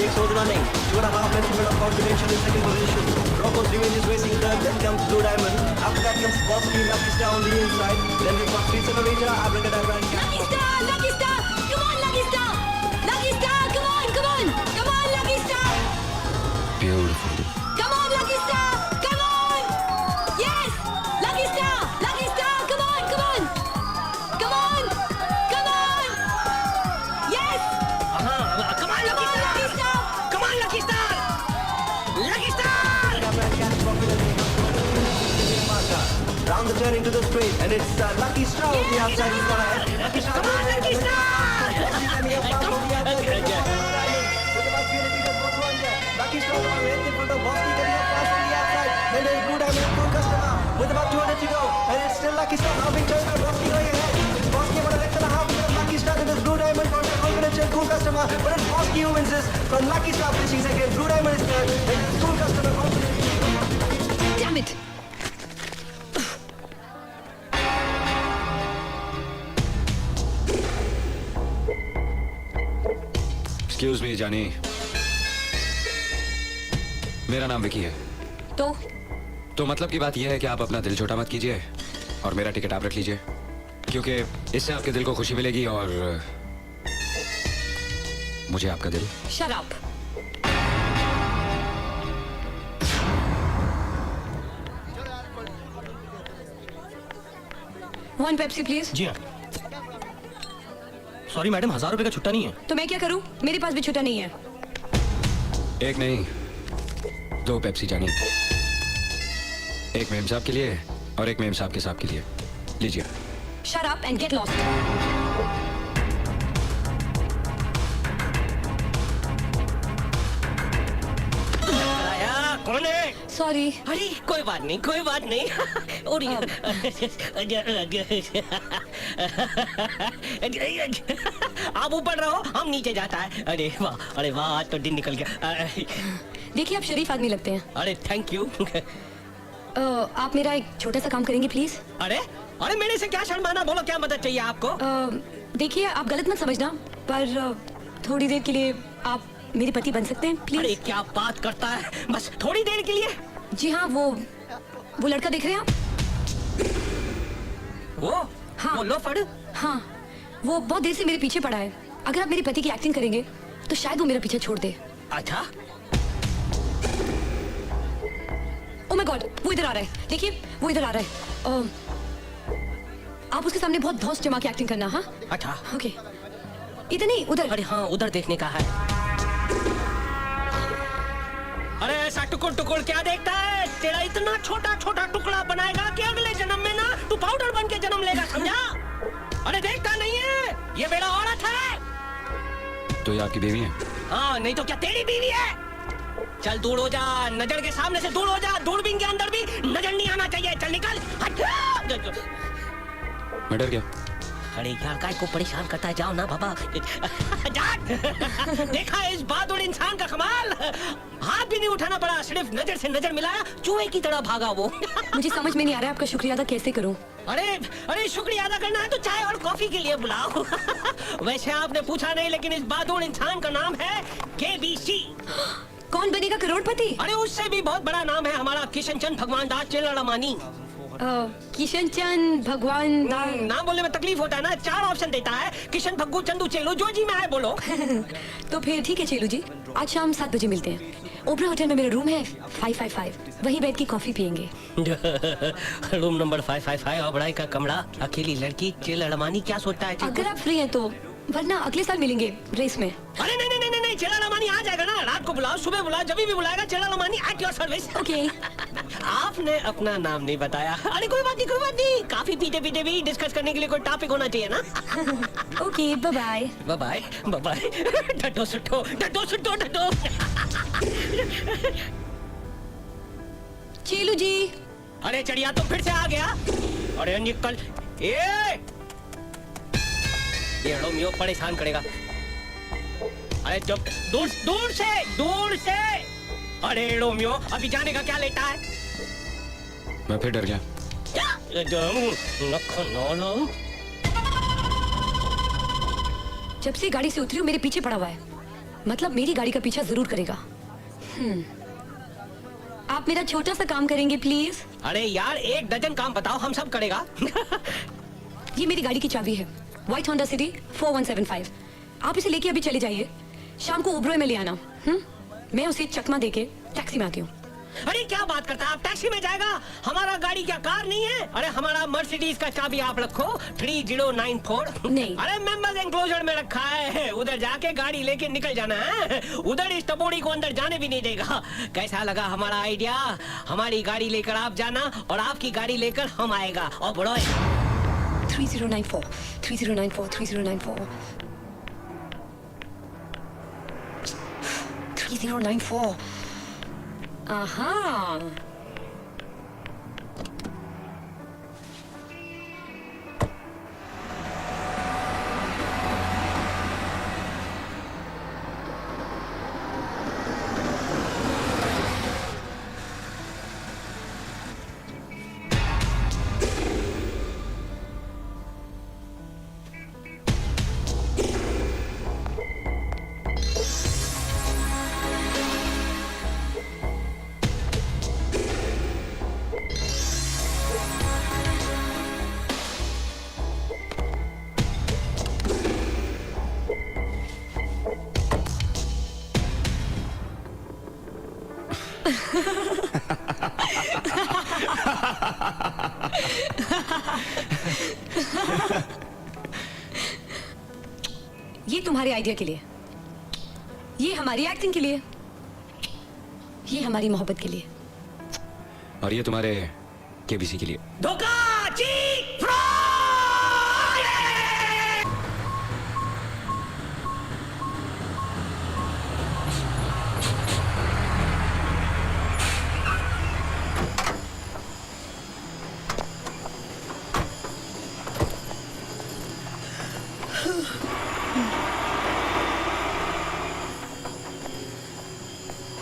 takes over running. 2.5 lengths of confidential in second position. Rocco's Revenge is racing third, then comes Blue Diamond. After that comes Bosky, Lucky Star on the inside. Then we've got Street Accelerator, Abracadabra and Lucky Star! Lucky Star! Come on, Lucky Star! Lucky Star! Come on, come on! Come on, Lucky Star! Beautiful. Come on, Lucky Star! Come on! Yes! Lucky Star! Lucky Star! Come on, come on! Come on! Come on! Yes! Come on, Lucky Star! Lucky Star! Come on, Lucky Star! Lucky Star! Round the turn into the straight, and it's Lucky Star on the outside. He's gonna head. Lucky Star. Come on, Lucky Star! Lucky Star on the in front of Bosky, getting up fast on the outside. Then there's Blue Diamond, full customer, with about 200 to go, and it's still Lucky Star now being turned by Bosky going ahead. Bosky about a length and a half behind Lucky Star, and there's Blue Diamond for the confidential cool customer, but it's Bosky who wins this. From Lucky Star finishing second, Blue Diamond is third, and it's cool customer confidential. Damn it! Excuse me जानी, मेरा नाम विकी है। तो मतलब की बात यह है कि आप अपना दिल छोटा मत कीजिए और मेरा टिकट आप रख लीजिए, क्योंकि इससे आपके दिल को खुशी मिलेगी और मुझे आपका दिल। Shut up! One Pepsi, please. जी हाँ। सॉरी मैडम, 1000 रुपए का छुट्टा नहीं है। तो मैं क्या करूं? मेरे पास भी छुट्टा नहीं है। एक नहीं, 2 पेप्सी जानी, एक मेम साहब के लिए और एक मेम साहब के साहब के लिए। लीजिए। Shut up and get lost. कौन है? Sorry. अरे कोई बात नहीं, कोई बात नहीं। और आप ऊपर रहो, हम नीचे जाता है। अरे वाह, आज तो दिन निकल गया। देखिए, आप शरीफ आदमी लगते हैं। अरे थैंक यू। आप मेरा एक छोटा सा काम करेंगे प्लीज? अरे मेरे से क्या शर्माना, बोलो क्या मदद चाहिए आपको? देखिए, आप गलत मत समझना, पर थोड़ी देर के लिए आप मेरे पति बन सकते हैं प्लीज? अरे क्या बात करता है, बस थोड़ी देर के लिए? जी हाँ, वो लड़का देख रहे हैं आप? हाँ, वो लोफड़? हाँ, वो बहुत देर से मेरे पीछे पड़ा है। अगर आप मेरे पति की एक्टिंग करेंगे तो शायद वो मेरा पीछे छोड़ दे। अच्छा। ओह माय गॉड, वो इधर आ रहा है। देखिए, वो इधर आ रहा है। आप उसके सामने बहुत धौंस जमा के एक्टिंग करना। हाँ, अच्छा, ओके। इधर नहीं, उधर। अरे हाँ, उधर देखने का है। अरे ऐसा टुकुर टुकुर क्या देखता है? तेरा इतना छोटा छोटा टुकड़ा बनाएगा कि अगले जन्म में ना तू पाउडर बन के जन्म लेगा, समझा? अरे देखता नहीं है, ये बेड़ा औरत है। तो ये आपकी बीवी है? हाँ, नहीं तो क्या तेरी बीवी है? चल दूर हो जा, नजर के सामने से दूर हो जा, दूरबीन के अंदर भी नजर नहीं आना चाहिए। चल निकल, हट। मैं डर गया। अरे यार, काय को परेशान करता है, जाओ ना बाबा। देखा है इस बहादुर इंसान का कमाल, हाथ भी नहीं उठाना पड़ा, सिर्फ नजर से नजर मिलाया, चूहे की तरह भागा वो। मुझे समझ में नहीं आ रहा है आपका शुक्रिया अदा कैसे करूं। अरे शुक्रिया अदा करना है तो चाय और कॉफी के लिए बुलाओ। वैसे आपने पूछा नहीं, लेकिन इस बहादुर इंसान का नाम है KBC। कौन बनेगा करोड़पति? अरे उससे भी बहुत बड़ा नाम है हमारा किशन चंद भगवान दास चेलारामानी। किशन चंद भगवान नाम बोलने में तकलीफ होता है ना, 4 ऑप्शन देता है, किशन भग्गू चंदू चेलू, जो जी में है बोलो। तो फिर ठीक है चेलू जी, आज शाम 7 बजे मिलते हैं। ओबरा होटल में मेरा रूम है 555, वहीं बैठ के कॉफी पियेंगे। रूम नंबर 555, ओबराई का कमरा, अकेली लड़की, चेलारामानी क्या सोचता है? अगर आप फ्री हैं तो, वरना अगले साल मिलेंगे रेस में। अरे नहीं, चेलारामानी आ जाएगा ना, रात को बुलाओ, सुबह बुलाओ, जब भी बुलाएगा, चेलारामानी एट योर सर्विस। ओके। आपने अपना नाम नहीं बताया। अरे कोई बात नहीं, काफी पीते पीते भी डिस्कस करने के लिए कोई टॉपिक होना चाहिए ना। Okay, bye bye. डटो सुटो। चेलू जी। अरे चढ़िया तो फिर से आ गया। अरे निकल, ये रोमियो परेशान करेगा। अरे जब दूर से। अरे रोमियो, अभी जाने का क्या लेता है? मैं फिर डर गया। जब से गाड़ी से उतरी हूँ मेरे पीछे पड़ा हुआ है। मतलब मेरी गाड़ी का पीछा जरूर करेगा। आप मेरा छोटा सा काम करेंगे प्लीज? अरे यार 1 डजन काम बताओ, हम सब करेगा। ये मेरी गाड़ी की चाबी है, व्हाइट होंडा सिटी 4175। आप इसे लेके अभी चले जाइए, शाम को ओब्रॉय में ले आना। मैं उसे चकमा देके टैक्सी में आती हूँ। अरे क्या बात करता है, आप टैक्सी में जाएगा? हमारा गाड़ी क्या कार नहीं है? अरे हमारा मर्सिडीज का चाबी आप रखो 3094। नहीं। अरे मेंबर्स एंक्लोजर में रखा है, उधर जाके गाड़ी लेके निकल जाना है। उधर इस टबोड़ी को अंदर जाने भी नहीं देगा। कैसा लगा हमारा आइडिया? हमारी गाड़ी लेकर आप जाना और आपकी गाड़ी लेकर हम आएगा। और बड़ो 3094 3094 3094 3094। aha। ये तुम्हारे आइडिया के लिए, ये हमारी एक्टिंग के लिए, ये हमारी मोहब्बत के लिए, और ये तुम्हारे केबीसी के लिए। धोखा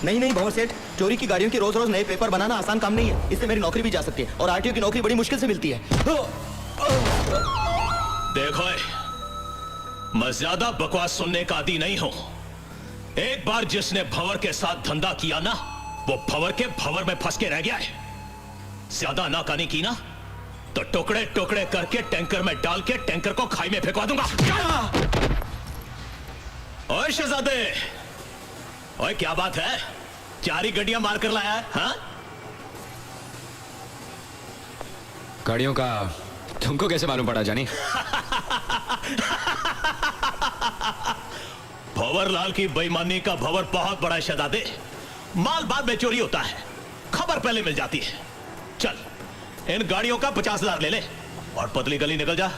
नहीं भंवर सेठ, चोरी की गाड़ियों के रोज रोज नए पेपर बनाना आसान काम नहीं है। इससे मेरी नौकरी भी जा सकती है और आरटीओ की नौकरी बड़ी मुश्किल से मिलती है। देखो मैं ज्यादा बकवास सुनने का आदी नहीं हूं। एक बार जिसने भंवर के साथ धंधा किया ना, वो भंवर के भंवर में फंस के रह गया है। ज्यादा नाकानी की ना तो टुकड़े टुकड़े करके टैंकर में डाल के टैंकर को खाई में फेंकवा दूंगा। ओए शहजादे, ओए क्या बात है, 4 ही गड्डियां मार कर लाया है? हाँ? गाड़ियों का तुमको कैसे मालूम पड़ा जानी? भंवरलाल की बेईमानी का भंवर बहुत बड़ा है शहजादे। माल बाद में चोरी होता है, खबर पहले मिल जाती है। चल इन गाड़ियों का 50,000 ले ले और पतली गली निकल जा।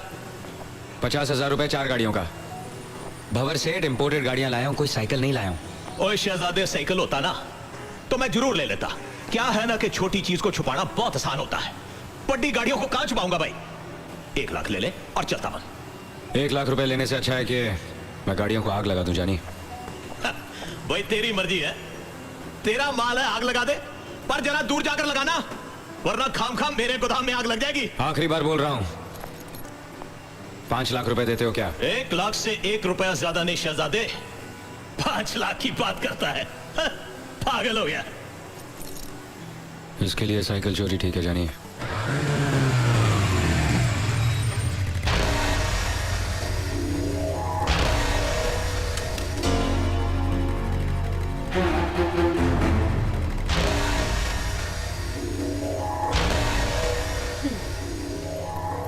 50,000 रुपए 4 गाड़ियों का। भंवर सेठ इंपोर्टेड गाड़ियां लाया हूं, कोई साइकिल नहीं लाया हूं। ओए शहजादे, साइकिल होता ना तो मैं जरूर ले लेता। क्या है ना कि छोटी चीज को छुपाना बहुत आसान होता है। बड़ी गाड़ियों को कहां छुपाऊंगा भाई? 1 लाख ले ले और चलता बन। 1 लाख रुपए लेने से अच्छा है कि मैं गाड़ियों को आग लगा दूं जानी। भाई तेरी मर्जी है, तेरा माल है, आग लगा दे, पर जरा दूर जाकर लगाना, वरना खाम खाम मेरे गोदाम में आग लग जाएगी। आखिरी बार बोल रहा हूं, 5 लाख रुपए देते हो क्या? 1 लाख से 1 रुपया ज्यादा नहीं शहजादे। 5 लाख की बात करता है, पागल हो गया। इसके लिए साइकिल चोरी ठीक है जानी।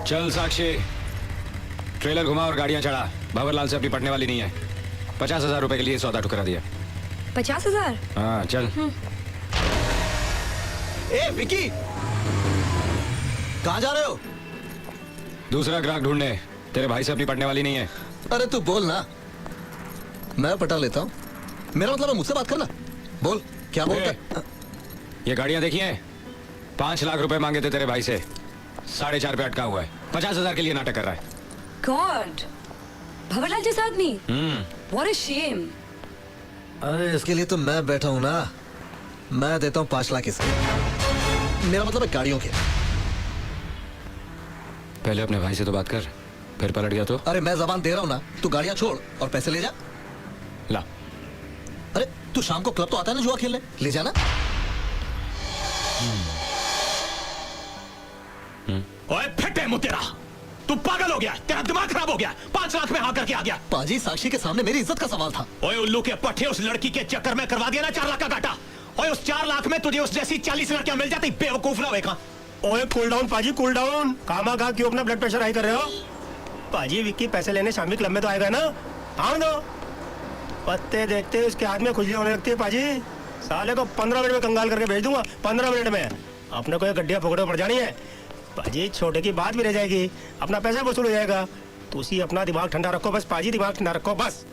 चल साक्षी, ट्रेलर घुमा और गाड़ियां चढ़ा। भंवरलाल से अपनी पटने वाली नहीं है। 50,000 रुपए के लिए सौदा ठुकरा दिया। 50,000? हाँ चल। ए विकी, कहाँ जा रहे हो? दूसरा ग्राहक ढूंढने। तेरे भाई से अपनी पटने वाली नहीं है। अरे तू बोल ना, मैं पटा लेता हूँ। मेरा मतलब है मुझसे बात करना। बोल क्या बोलता है? ये गाड़ियां देखी हैं? 5 लाख रुपए मांगे थे तेरे भाई से, 4.5 पे अटका हुआ है। 50,000 के लिए नाटक कर रहा है। गॉड, भंवरलाल जैसा आदमी। What a shame. अरे इसके लिए तो मैं बैठा हूँ ना। मैं देता हूँ 5 लाख इसके। मेरा मतलब है गाड़ियों के। पहले अपने भाई से तो बात कर, फिर पलट गया तो? अरे मैं जबान दे रहा हूँ ना, तू गाड़ियाँ छोड़ और पैसे ले जा। ला तू शाम को क्लब तो आता है ना जुआ खेलने, ले जाना। ओए फटे मुंह तेरा, तू पागल हो गया, तेरा दिमाग खराब हो गया। 5 लाख में हाँ करके आ गया। पाजी साक्षी के सामने मेरी इज्जत का सवाल था। ओए उल्लू के पट्टे, उस लड़की के चक्कर में करवा दिया ना 4 लाख का घाटा। ओए उस 4 लाख में तुझे उस जैसी 40 लड़कियां मिल जाती, बेवकूफ ना होएगा। ओए कूल डाउन पाजी, कूल डाउन। कामा कहा क्यों अपना ब्लड प्रेशर हाई कर रहे हो? पाजी विक्की पैसे लेने शामी क्लब में तो आएगा ना? आओ दो। पत्ते देखते उसके हाथ में खुजली होने लगती है पाजी। साले को 15 मिनट में कंगाल करके भेज दूंगा, 15 मिनट में। अपने को ये गड्डियां पकड़ो पड़ जानी है पाजी, छोटे की बात भी रह जाएगी, अपना पैसा वसूल हो जाएगा। तुसी अपना दिमाग ठंडा रखो बस पाजी, दिमाग ठंडा रखो बस।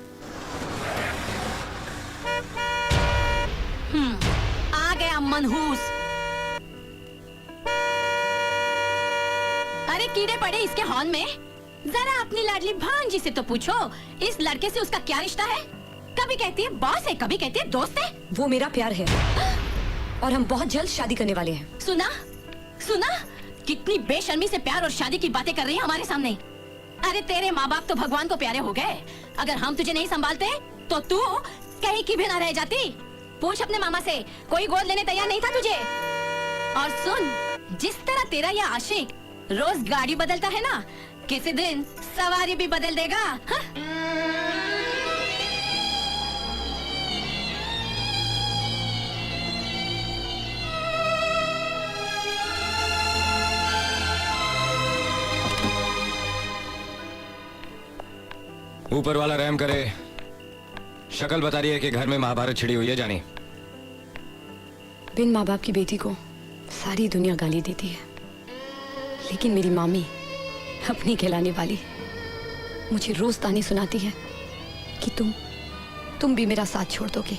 आ गया मनहूस। अरे कीड़े पड़े इसके हॉर्न में। जरा अपनी लाडली भांजी से तो पूछो, इस लड़के से उसका क्या रिश्ता है? कभी कहती है बॉस है, कभी कहती है दोस्त है। वो मेरा प्यार है और हम बहुत जल्द शादी करने वाले हैं। सुना सुना, कितनी बेशर्मी से प्यार और शादी की बातें कर रही है हमारे सामने। अरे तेरे माँ बाप तो भगवान को प्यारे हो गए, अगर हम तुझे नहीं संभालते तो तू कहीं की भी ना रह जाती। पूछ अपने मामा से, कोई गोद लेने तैयार नहीं था तुझे। और सुन, जिस तरह तेरा यह आशिक रोज गाड़ी बदलता है ना, किसी दिन सवारी भी बदल देगा। हाँ? ऊपर वाला रहम करे, शक्ल बता रही है कि घर में महाभारत छिड़ी हुई है जानी। बिन माँ बाप की बेटी को सारी दुनिया गाली देती है, लेकिन मेरी मामी अपनी कहलाने वाली मुझे रोज ताने सुनाती है कि तुम भी मेरा साथ छोड़ दोगे।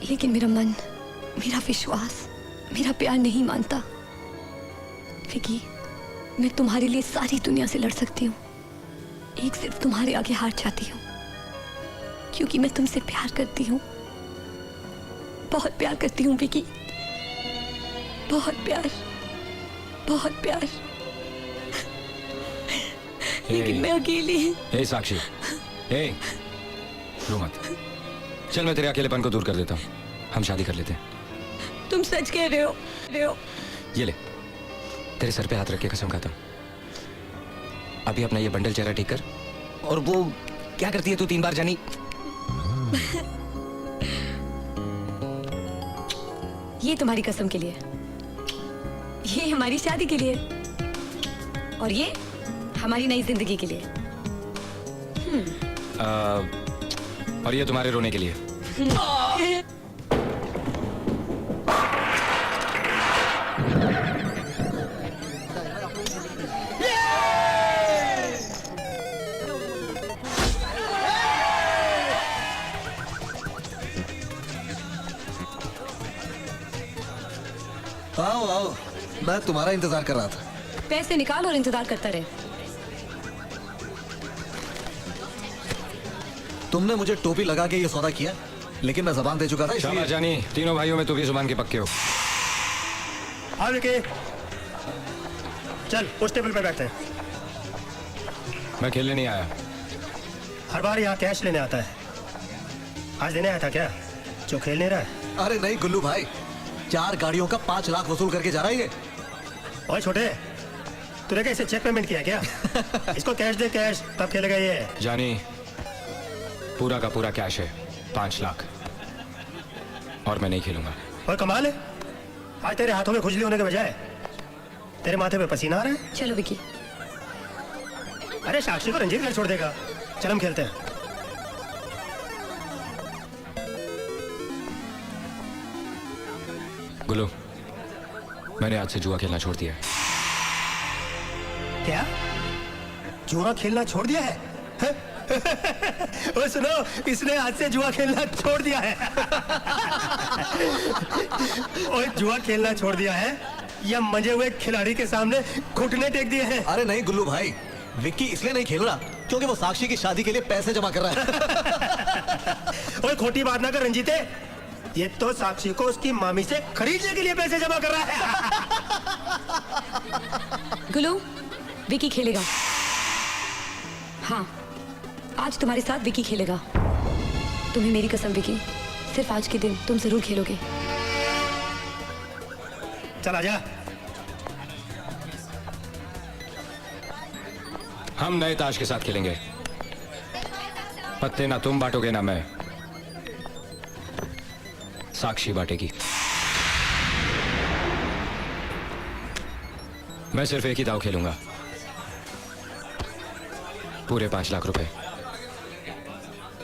लेकिन मेरा मन, मेरा विश्वास, मेरा प्यार नहीं मानता। विकी, मैं तुम्हारे लिए सारी दुनिया से लड़ सकती हूँ, एक सिर्फ तुम्हारे आगे हार जाती हूँ, क्योंकि मैं तुमसे प्यार करती हूँ, बहुत प्यार करती हूँ विकी, बहुत प्यार, बहुत प्यार। लेकिन मैं अकेली। ए साक्षी, ए रो मत, चल मैं तेरे अकेलेपन को दूर कर देता हूँ, हम शादी कर लेते हैं। तुम सच कह रहे हो? ये ले, तेरे सर पे हाथ रख के कसम खाता हूँ। अभी अपना ये बंडल चेहरा ठीक कर। और वो क्या करती है तू 3 बार जानी? ये तुम्हारी कसम के लिए, ये हमारी शादी के लिए, और ये हमारी नई जिंदगी के लिए। और ये तुम्हारे रोने के लिए। आओ आओ, मैं तुम्हारा इंतजार कर रहा था। पैसे निकाल और इंतजार करता रहे। तुमने मुझे टोपी लगा के ये सौदा किया, लेकिन मैं जबान दे चुका था, शाबाश इसलिए। जानी, तीनों भाइयों में तू भी जुबान के पक्के हो। आ विकी, चल उस टेबल पे बैठते हैं। मैं खेलने नहीं आया। हर बार यहाँ कैश लेने आता है, आज देने आया था क्या जो खेल नहीं रहा है? अरे नहीं गुल्लू भाई, 4 गाड़ियों का 5 लाख वसूल करके जा रहा है ये। ओए छोटे, तूने क्या इसे चेक पेमेंट किया क्या? इसको कैश दे, कैश, तब खेलेगा ये। जानी, पूरा का पूरा कैश है, 5 लाख, और मैं नहीं खेलूंगा। और कमाल है, आज तेरे हाथों में खुजली होने के बजाय तेरे माथे पे पसीना आ रहा है। चलो विकी। अरे साक्षी को रंजीत घर छोड़ देगा, चल हम खेलते हैं। गुल्लू, मैंने आज से जुआ खेलना छोड़ दिया है। क्या जुआ खेलना छोड़ दिया है? ओ सुनो, इसने आज से जुआ खेलना छोड़ दिया है। ओए जुआ खेलना छोड़ दिया है या मजे हुए खिलाड़ी के सामने घुटने टेक दिए हैं? अरे नहीं गुल्लू भाई, विक्की इसलिए नहीं खेल रहा क्योंकि वो साक्षी की शादी के लिए पैसे जमा कर रहा है। ओए खोटी बात ना कर रंजीते, ये तो साक्षी को उसकी मामी से खरीदने के लिए पैसे जमा कर रहा है। गुल्लू, विकी खेलेगा। हाँ, आज तुम्हारे साथ विकी खेलेगा, तुम्हें मेरी कसम विकी, सिर्फ आज के दिन तुम जरूर खेलोगे। चल आजा। हम नए ताश के साथ खेलेंगे। पत्ते ना तुम बांटोगे ना मैं, साक्षी बांटेगी। मैं सिर्फ एक ही दाव खेलूंगा, पूरे 5 लाख रुपए।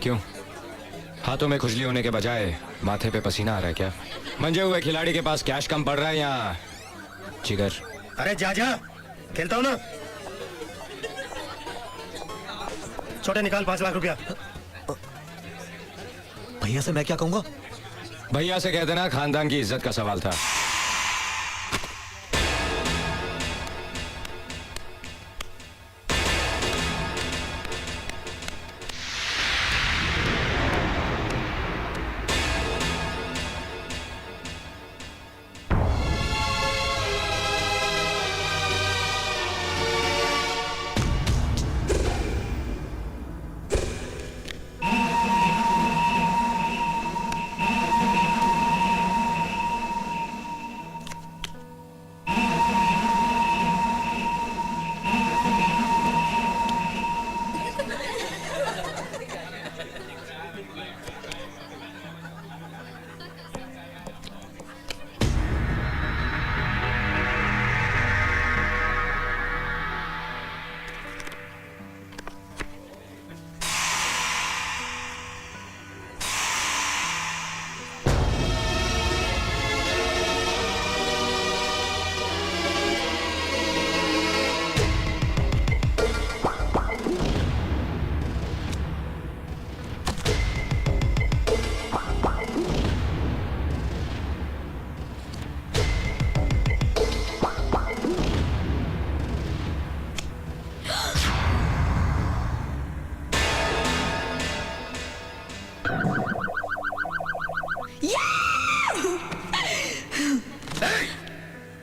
क्यों, हाथों में खुजली होने के बजाय माथे पे पसीना आ रहा है क्या? मंजे हुए खिलाड़ी के पास कैश कम पड़ रहा है या जिगर? अरे जा जा, खेलता हूं ना। छोटे निकाल 5 लाख रुपया। भैया से मैं क्या कहूंगा? भैया से कह देना खानदान की इज्जत का सवाल था।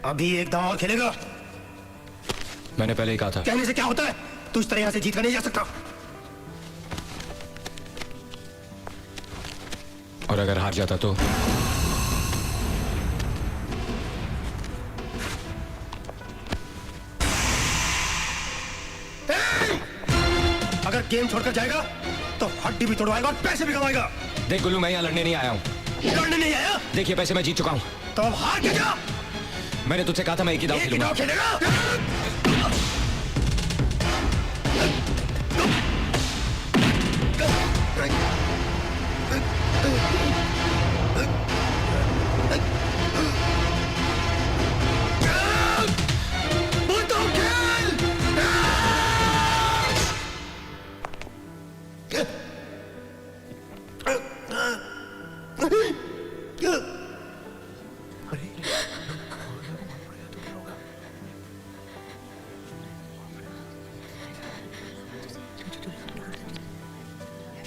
अभी एक दांव और खेलेगा। मैंने पहले ही कहा था। कहने से क्या होता है? तू इस तरह यहां से जीत कर नहीं जा सकता। और अगर हार जाता तो? अगर गेम छोड़कर जाएगा तो हड्डी भी तोड़वाएगा और पैसे भी कमाएगा। देख गुल्लू, मैं यहाँ लड़ने नहीं आया हूँ। लड़ने नहीं आया? देखिए पैसे मैं जीत चुका हूँ। तो अब हार के जा। मैंने तुझसे कहा था मैं एक ही दाव खेलूंगा। खेलेगा।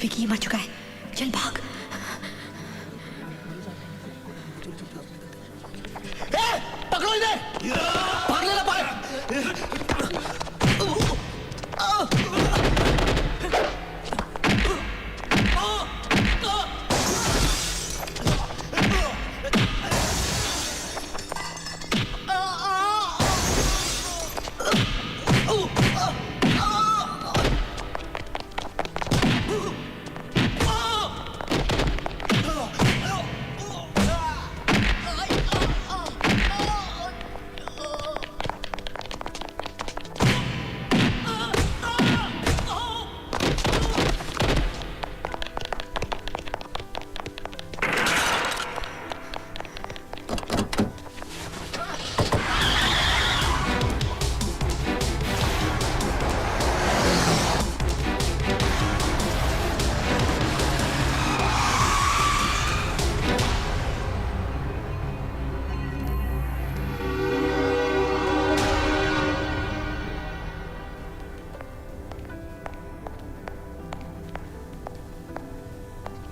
विकी मर चुका है, चल भाग। पकड़ो इन्हें। भाग लेना पाए।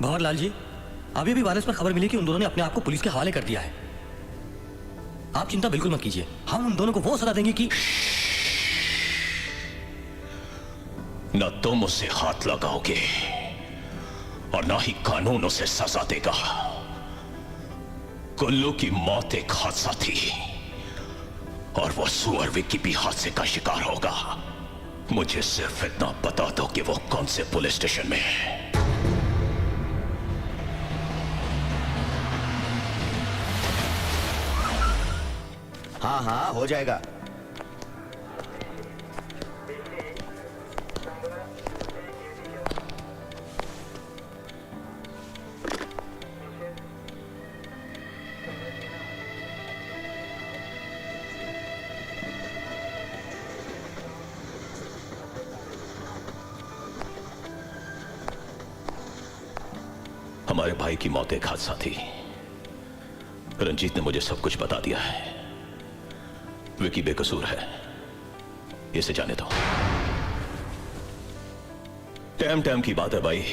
भंवरलाल जी, अभी अभी वायरस पर खबर मिली कि उन दोनों ने अपने आप को पुलिस के हवाले कर दिया है। आप चिंता बिल्कुल मत कीजिए, हम उन दोनों को वो सजा देंगे कि न तुम उससे हाथ लगाओगे और ना ही कानून उसे सजा देगा। कुल्लू की मौत एक हादसा थी और वो सुअर विक्की भी हादसे का शिकार होगा। मुझे सिर्फ इतना बता दो कि वो कौन से पुलिस स्टेशन में है। हाँ हाँ हो जाएगा। हमारे भाई की मौत एक हादसा थी। रंजीत ने मुझे सब कुछ बता दिया है। विकी बेकसूर है, इसे जाने दो। टाइम टाइम की बात है भाई,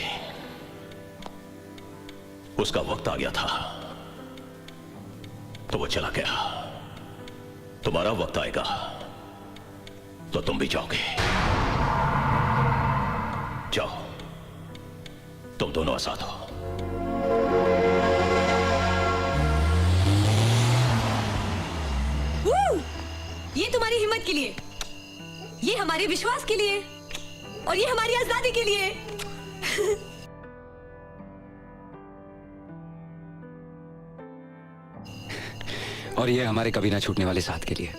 उसका वक्त आ गया था तो वो चला गया। तुम्हारा वक्त आएगा तो तुम भी जाओगे। जाओ, तुम दोनों आजाद हो। ये तुम्हारी हिम्मत के लिए, ये हमारे विश्वास के लिए और ये हमारी आजादी के लिए। और ये हमारे कभी ना छूटने वाले साथ के लिए।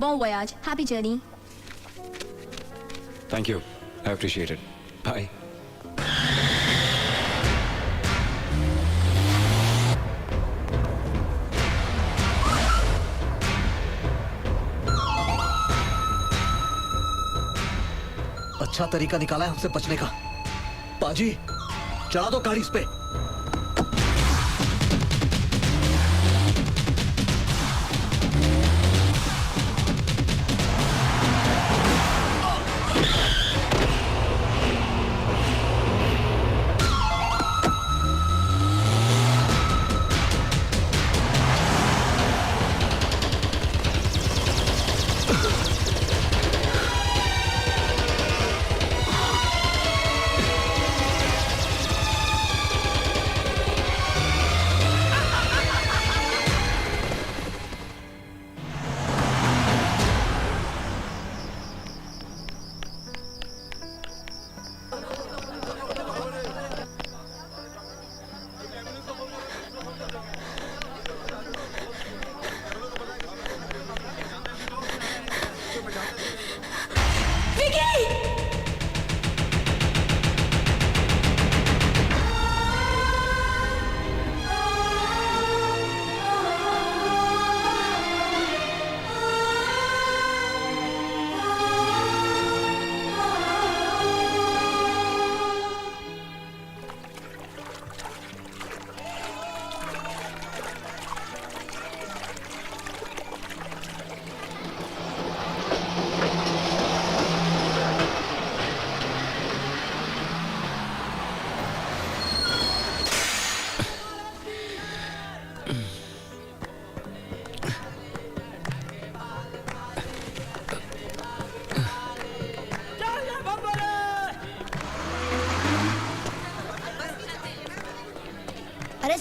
Bon voyage. Happy journey. Thank you. I appreciate it. Bye. अच्छा तरीका निकाला है हमसे बचने का। पाजी, चढ़ा दो गाड़ी इस पे।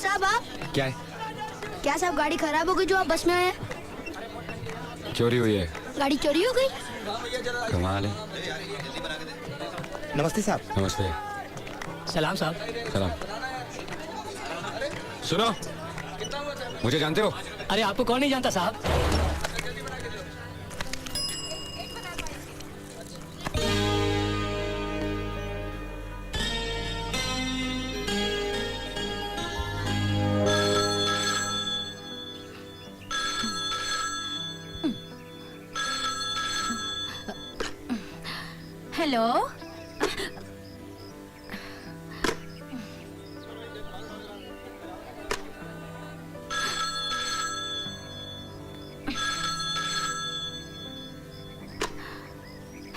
साहब आप क्या है? क्या साहब गाड़ी खराब हो गई जो आप बस में आए हैं? चोरी हुई है। गाड़ी चोरी हो गई? कमाल है। नमस्ते साहब। नमस्ते। सलाम साहब। सलाम। सुनो, मुझे जानते हो? अरे आपको कौन नहीं जानता साहब? हेलो।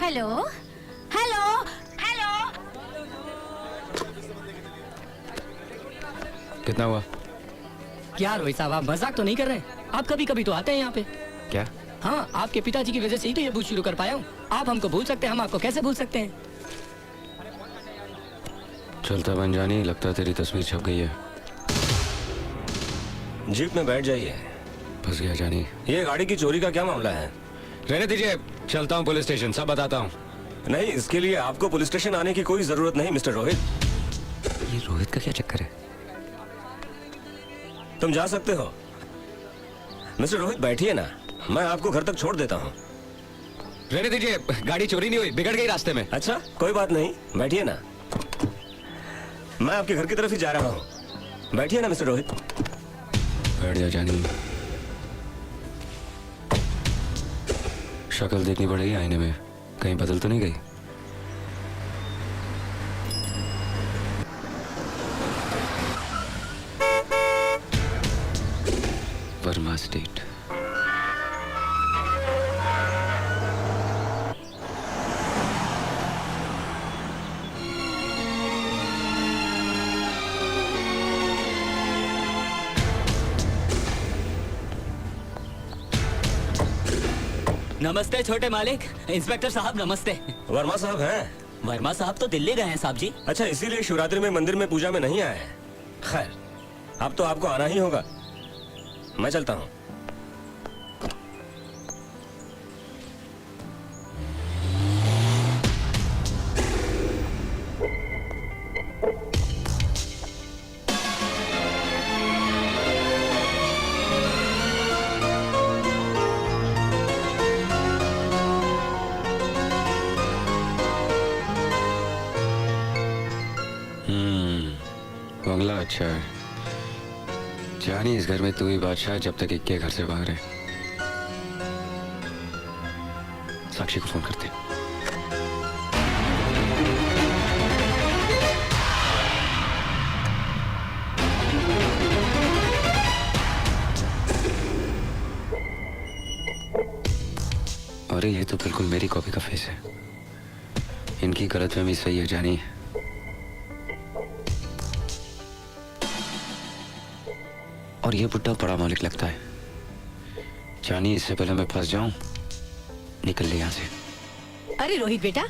Hello hello hello. कितना हुआ? क्या रोहित साहब, आप मजाक तो नहीं कर रहे? आप कभी कभी तो आते हैं यहाँ पे। क्या? हाँ, आपके पिताजी की वजह से ही तो ये बूथ शुरू कर पाया हूँ। आप हमको भूल सकते हैं, हम आपको कैसे भूल सकते हैं? चलता बन जानी, लगता है तेरी तस्वीर छप गई है। जीप में बैठ जाइए। फंस गया जानी। ये गाड़ी की चोरी का क्या मामला है? रहने दीजिए, चलता हूँ पुलिस स्टेशन, सब बताता हूँ। नहीं, इसके लिए आपको पुलिस स्टेशन आने की कोई जरूरत नहीं मिस्टर रोहित। ये रोहित का क्या चक्कर है? तुम जा सकते हो। मिस्टर रोहित बैठिए ना, मैं आपको घर तक छोड़ देता हूँ। रहने दीजिए, गाड़ी चोरी नहीं हुई, बिगड़ गई रास्ते में। अच्छा, कोई बात नहीं, बैठिए ना। मैं आपके घर की तरफ ही जा रहा हूँ, बैठिए ना मिस्टर रोहित। बैठ जा जानी। शक्ल देखनी पड़ेगी आईने में, कहीं बदल तो नहीं गई? वर्मा स्टेट। नमस्ते छोटे मालिक। इंस्पेक्टर साहब नमस्ते। वर्मा साहब हैं? वर्मा साहब तो दिल्ली गए हैं साहब जी। अच्छा, इसीलिए शिवरात्रि में मंदिर में पूजा में नहीं आए हैं। खैर, अब तो आपको आना ही होगा। मैं चलता हूँ। बंगला अच्छा है जानी। इस घर में तू ही बादशाह है जब तक इक्के घर से बाहर है। साक्षी को फोन करते। अरे ये तो बिल्कुल मेरी कॉपी का फेस है। इनकी गलतफहमी सही है जानी। और ये बुड्ढा बड़ा मालिक लगता है जानी। इससे पहले मैं फंस जाऊं, निकल ले यहाँ से। अरे रोहित बेटा,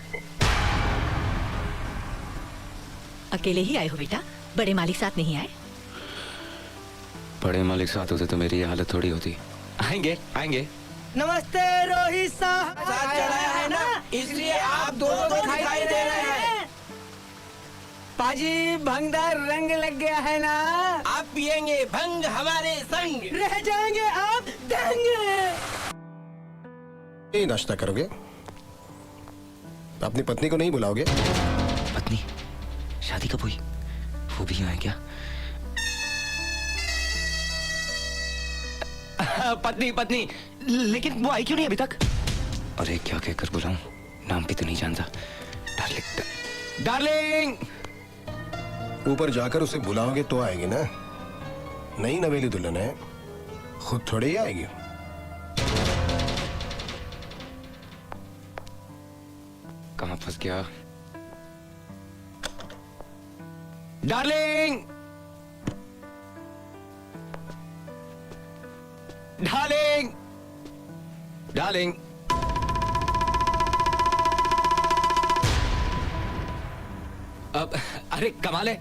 अकेले ही आए हो बेटा? बड़े मालिक साथ नहीं आए? बड़े मालिक साथ होते तो मेरी ये हालत थोड़ी होती। आएंगे आएंगे। नमस्ते रोहित साहब। साथ चढ़ाया है ना, इसलिए आप दो दिखाई दे रहे हैं। पाजी, भंगदार रंग लग गया है ना? आप पिएंगे भंग हमारे संग, रह जाएंगे आप दंग। ये नाश्ता करोगे? अपनी पत्नी को नहीं बुलाओगे? पत्नी? शादी कब हुई? वो भी आए क्या? पत्नी पत्नी, लेकिन वो आई क्यों नहीं अभी तक? अरे क्या कहकर बुलाऊं, नाम भी तो नहीं जानता। Darling, darling. ऊपर जाकर उसे बुलाओगे तो आएगी ना। नई नवेली दुल्हन है, खुद थोड़ी ही आएगी। कहाँ फंस गया? Darling, darling, darling. अब अरे कमाल है,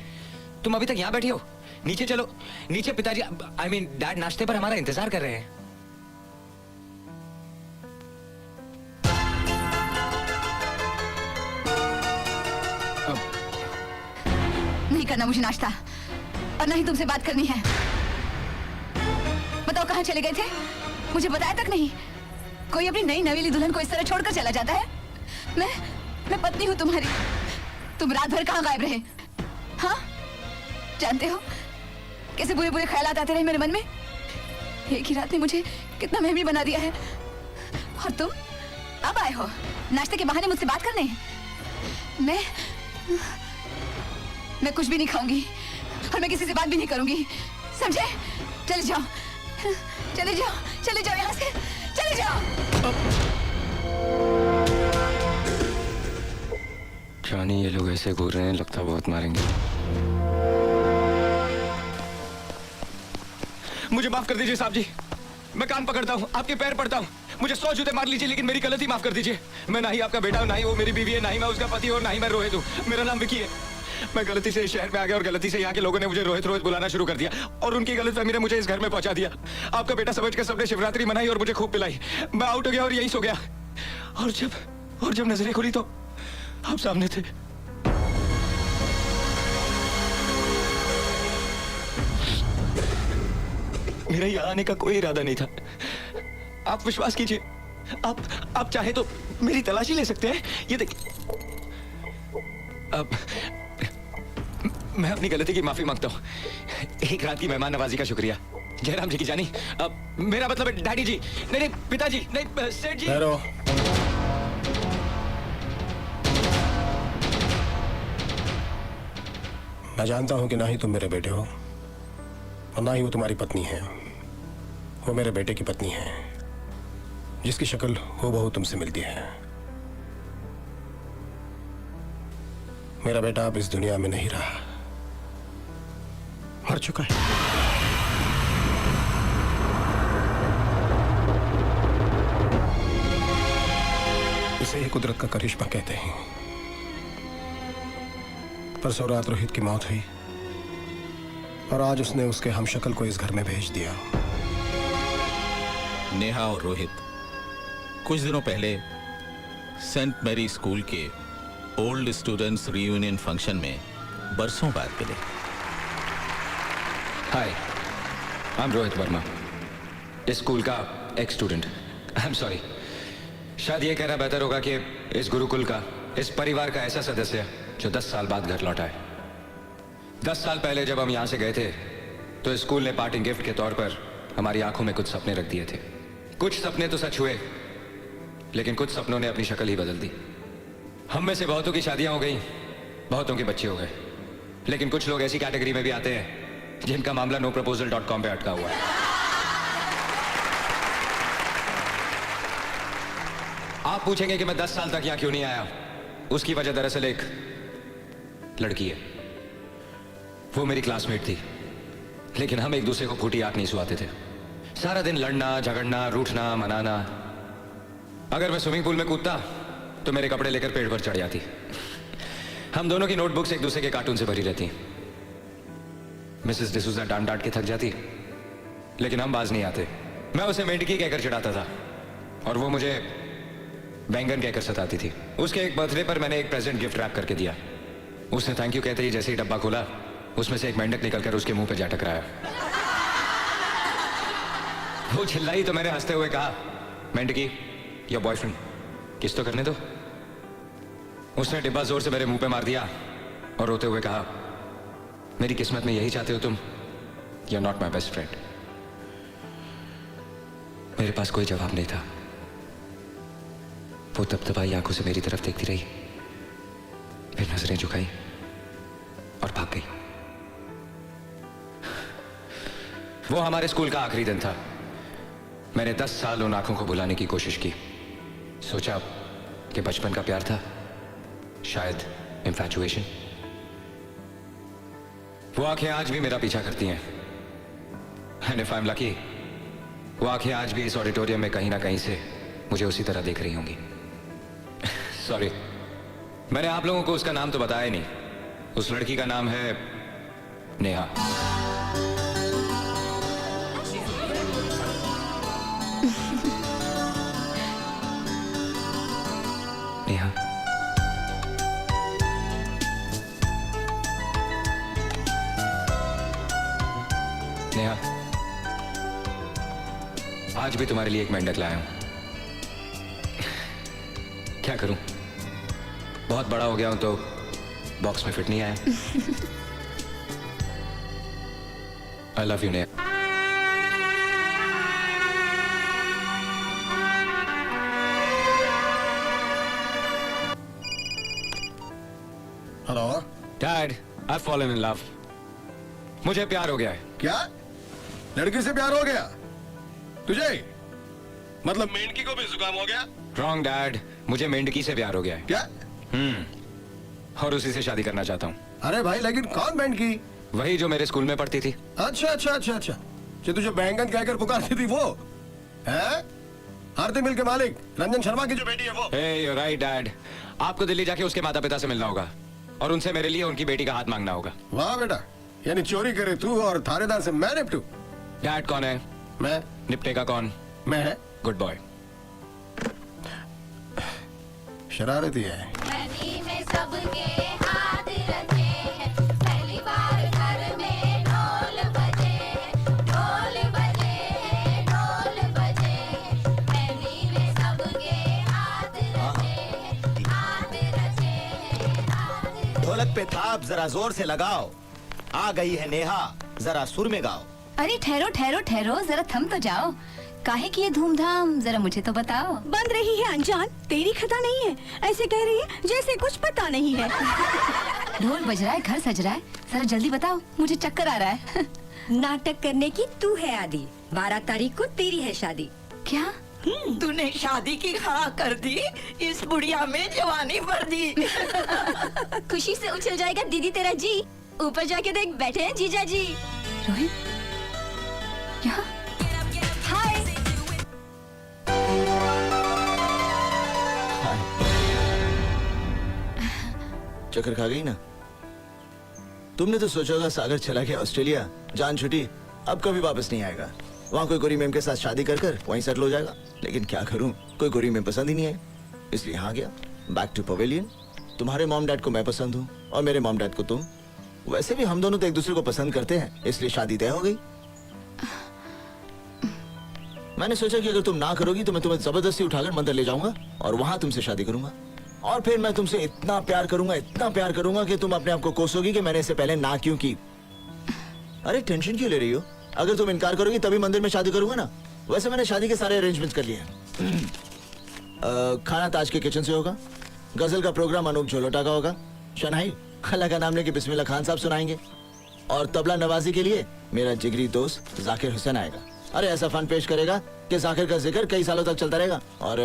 तुम अभी तक यहाँ बैठी हो? नीचे चलो, नीचे पिताजी, आई मीन डैड नाश्ते पर हमारा इंतजार कर रहे हैं। नहीं करना मुझे नाश्ता, और ना ही तुमसे बात करनी है। बताओ कहाँ चले गए थे? मुझे बताया तक नहीं। कोई अपनी नई नवेली दुल्हन को इस तरह छोड़कर चला जाता है? मैं पत्नी हूँ तुम्हारी। तुम रात भर कहाँ गायब रहे? हाँ, जानते हो कैसे बुरे बुरे ख्यालात आते रहे मेरे मन में। एक ही रात ने मुझे कितना महमी बना दिया है। और तुम अब आए हो नाश्ते के बहाने मुझसे बात करने। मैं कुछ भी नहीं खाऊंगी और मैं किसी से बात भी नहीं करूंगी, समझे? चले जाओ, चले जाओ, चले जाओ यहाँ से, चले जाओ। जानी, ये लोग ऐसे घूर रहे हैं, लगता बहुत मारेंगे। मुझे माफ कर दीजिए साहब जी, मैं कान पकड़ता हूँ, आपके पैर पड़ता हूँ। मुझे 100 जूते मार लीजिए, लेकिन मेरी गलती माफ कर दीजिए। मैं ना ही आपका बेटा हूँ, ना ही वो मेरी बीवी है, ना ही मैं उसका पति हूँ, और ना ही मैं रोहित हूँ। मेरा नाम विकी है। मैं गलती से इस शहर में आ गया और गलती से यहाँ के लोगों ने मुझे रोहित रोहित बुलाना शुरू कर दिया, और उनकी गलतफहमी ने मुझे इस घर में पहुंचा दिया। आपका बेटा समझकर सबने शिवरात्रि मनाई और मुझे खूब पिलाई। मैं आउट हो गया और यहीं सो गया, और जब नजरें खुली तो आप सामने थे। मेरा यहाँ आने का कोई इरादा नहीं था। आप विश्वास कीजिए, आप चाहे तो मेरी तलाशी ले सकते हैं। ये देखिए, अब मैं अपनी गलती की माफी मांगता हूँ। एक रात की मेहमान नवाजी का शुक्रिया। जयराम जी की जानी, अब मेरा मतलब है डैडी जी, नहीं पिताजी, नहीं सेठ जी। मैं जानता हूं कि ना ही तुम मेरे बेटे हो और ना ही वो तुम्हारी पत्नी है। वो मेरे बेटे की पत्नी है, जिसकी शक्ल हूबहू तुमसे मिलती है। मेरा बेटा अब इस दुनिया में नहीं रहा, मर चुका है। इसे ही कुदरत का करिश्मा कहते हैं। परसों रात रोहित की मौत हुई और आज उसने उसके हमशक्ल को इस घर में भेज दिया। नेहा और रोहित कुछ दिनों पहले सेंट मैरी स्कूल के ओल्ड स्टूडेंट्स रियूनियन फंक्शन में बरसों बाद मिले। हाय, आई एम रोहित वर्मा, इस स्कूल का x student. I am sorry, शायद ये कहना बेहतर होगा कि इस गुरुकुल का, इस परिवार का ऐसा सदस्य जो 10 साल बाद घर लौटा है। 10 साल पहले जब हम यहां से गए थे तो स्कूल ने पार्टिंग गिफ्ट के तौर पर हमारी आंखों में कुछ सपने रख दिए थे। कुछ सपने तो सच हुए, लेकिन कुछ सपनों ने अपनी शक्ल ही बदल दी। हम में से बहुतों की शादियां हो गई, बहुतों के बच्चे हो गए, लेकिन कुछ लोग ऐसी कैटेगरी में भी आते हैं जिनका मामला noproposal.com पे अटका हुआ है। आप पूछेंगे कि मैं 10 साल तक यहां क्यों नहीं आया। उसकी वजह दरअसल एक लड़की है। वो मेरी क्लासमेट थी, लेकिन हम एक दूसरे को फूटी आंख नहीं सुहाते थे। सारा दिन लड़ना, झगड़ना, रूठना, मनाना। अगर मैं स्विमिंग पूल में कूदता तो मेरे कपड़े लेकर पेड़ पर चढ़ जाती। हम दोनों की नोटबुक्स एक दूसरे के कार्टून से भरी रहती। मिसेस डिसूजा डांट डांट के थक जाती, लेकिन हम बाज नहीं आते। मैं उसे मेंढकी कहकर चिढ़ाता था और वो मुझे बैंगन कहकर सताती थी। उसके एक बर्थडे पर मैंने एक प्रेजेंट गिफ्ट रैप करके दिया। उसने थैंक यू कहते ही जैसे ही डब्बा खोला, उसमें से एक मेंढक निकलकर उसके मुंह पे जा टकराया। वो चिल्लाई तो मैंने हंसते हुए कहा, मेंढकी, योर बॉयफ्रेंड, किस तो करने दो। उसने डिब्बा जोर से मेरे मुंह पे मार दिया और रोते हुए कहा, मेरी किस्मत में यही चाहते हो तुम? You are not my best friend. मेरे पास कोई जवाब नहीं था। वो तबतबाई आंखों से मेरी तरफ देखती रही, फिर नजरें झुकाई और भाग गई। वो हमारे स्कूल का आखिरी दिन था। मैंने 10 साल उन आंखों को भुलाने की कोशिश की। सोचा कि बचपन का प्यार था, शायद इंफैचुएशन। वो आंखें आज भी मेरा पीछा करती हैं। And if I am lucky, वो आंखें आज भी इस ऑडिटोरियम में कहीं ना कहीं से मुझे उसी तरह देख रही होंगी। सॉरी, मैंने आप लोगों को उसका नाम तो बताया ही नहीं। उस लड़की का नाम है नेहा। नेहा, नेहा, आज भी तुम्हारे लिए एक मेंढक लाया हूं। क्या करूं, बहुत बड़ा हो गया हूं तो बॉक्स में फिट नहीं आया। I love you Neha. Hello dad, I fallen in love. मुझे प्यार हो गया है। क्या लड़की से प्यार हो गया तुझे? मतलब मेंढकी को भी जुकाम हो गया? रॉन्ग डैड, मुझे मेंढकी से प्यार हो गया है। क्या? और उसी से शादी करना चाहता हूँ। अरे भाई लेकिन कौन मेंढकी? वही जो मेरे स्कूल में पढ़ती थी। अच्छा अच्छा अच्छा अच्छा, जो तुझे बैंगन कहकर पुकारती थी वो है? आरती मिल के मालिक रंजन शर्मा की जो बेटी है वो। हे यू राइट डैड, आपको दिल्ली जाके उसके माता पिता से मिलना होगा और उनसे मेरे लिए उनकी बेटी का हाथ मांगना होगा। वाह बेटा, यानी चोरी करे तू और थानेदार से मैं निपटू? डैड कौन है? मैं। निपटेगा कौन? मैं है। Good boy. शरारती है। ढोलक पे थाप जरा जोर से लगाओ, आ गई है नेहा, जरा सुर में गाओ। अरे ठहरो ठहरो ठहरो, जरा थम तो जाओ। काहे की ये धूमधाम, जरा मुझे तो बताओ। बंद रही है अनजान, तेरी खता नहीं है। ऐसे कह रही है जैसे कुछ पता नहीं है। ढोल बज रहा है, घर सज रहा है, जरा जल्दी बताओ, मुझे चक्कर आ रहा है। नाटक करने की तू है आदि, 12 तारीख को तेरी है शादी। क्या? तूने शादी की हाँ कर दी, इस बुढ़िया में जवानी भर दी। खुशी से उछल जाएगा दीदी तेरा जी। ऊपर जाके देख, बैठे हैं जीजा जी। रोहित, यहाँ? हाय। चक्कर खा गई ना? तुमने तो सोचा होगा सागर चला गया ऑस्ट्रेलिया, जान छुटी, अब कभी वापस नहीं आएगा। वहाँ कोई गोरी मैम के साथ शादी कर कर वहीं सेटल हो जाएगा। लेकिन क्या करूँ, कोई गोरी मैम पसंद ही नहीं है, इसलिए यहाँ गया, बैक टू पवेलियन। तुम्हारे मॉम डैड को मैं पसंद हूँ और मेरे मॉम डैड को तुम। वैसे भी हम दोनों तो एक दूसरे को पसंद करते हैं, इसलिए शादी तय हो गई। मैंने सोचा कि अगर तुम ना करोगी तो मैं तुम्हें जबरदस्ती उठाकर मंदिर ले जाऊंगा और वहां तुमसे शादी करूंगा। और फिर मैं तुमसे इतना प्यार करूंगा कि तुम अपने आप को कोसोगी कि मैंने इससे पहले ना क्यों की। अरे टेंशन क्यों ले रही हो? अगर तुम इनकार करोगी तभी मंदिर में शादी करूंगा ना। वैसे मैंने शादी के सारे अरेंजमेंट्स कर लिए हैं। खाना ताज के किचन से होगा, गजल का प्रोग्राम अनूप झोलोटा का होगा, शनाई अल्लाह का नाम लेके बिस्मिल्लाह खान साहब सुनाएंगे और तबला नवाजी के लिए मेरा जिगरी दोस्त जाकिर हुसैन आएगा। अरे ऐसा फन पेश करेगा कि जाकिर का जिक्र कई सालों तक चलता रहेगा। और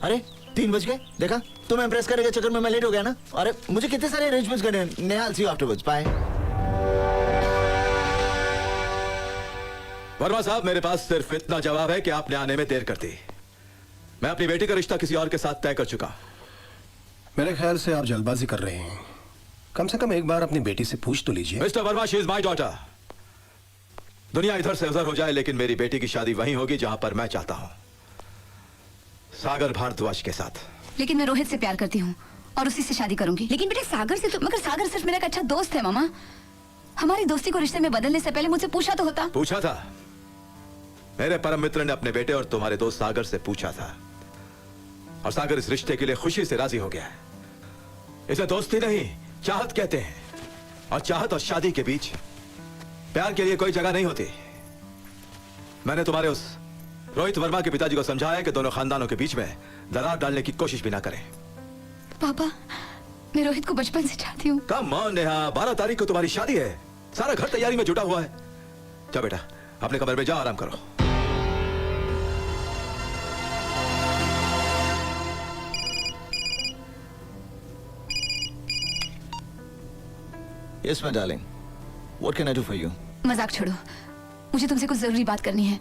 अरे 3 बज गए, देखा? तुम इम्प्रेस करेगा चक्कर में मैं लेट हो गया ना। अरे मुझे कितने सारे अरेंजमेंट्स करने हैं। नेहा, सी यू आफ्टरवर्ड्स, बाय। वर्मा साहब, मेरे पास सिर्फ इतना जवाब है कि आपने आने में देर कर दी। मैं अपनी बेटी का रिश्ता किसी और के साथ तय कर चुका। मेरे ख्याल से आप जल्दबाजी कर रहे हैं। कम से कम एक बार अपनी बेटी से पूछ तो लीजिए। Mister Verma, she is my daughter. दुनिया इधर से उधर हो जाए लेकिन मेरी बेटी की शादी वहीं होगी जहां पर मैं चाहता हूं, सागर भारद्वाज के साथ। लेकिन मैं रोहित से प्यार करती हूँ और उसी से शादी करूंगी। लेकिन बेटे सागर से तो, मगर सागर सिर्फ मेरा एक अच्छा दोस्त है मामा। हमारी दोस्ती को रिश्ते में बदलने से पहले मुझसे पूछा तो होता। पूछा था? मेरे परम मित्र ने अपने बेटे और तुम्हारे दोस्त सागर से पूछा था और सागर इस रिश्ते के लिए खुशी से राजी हो गया है। इसे दोस्ती नहीं, चाहत कहते हैं। और चाहत और शादी के बीच प्यार के लिए कोई जगह नहीं होती। मैंने तुम्हारे उस रोहित वर्मा के पिताजी को समझाया कि दोनों खानदानों के बीच में दरार डालने की कोशिश भी ना करें। पापा, मैं रोहित को बचपन से चाहती हूँ। कम ऑन नेहा, 12 तारीख को तुम्हारी शादी है, सारा घर तैयारी में जुटा हुआ है। जा बेटा, अपने कमरे में जाओ, आराम करो। Yes, my darling. What can I do for you? मजाक छोड़ो, मुझे तुमसे कुछ जरूरी बात करनी है।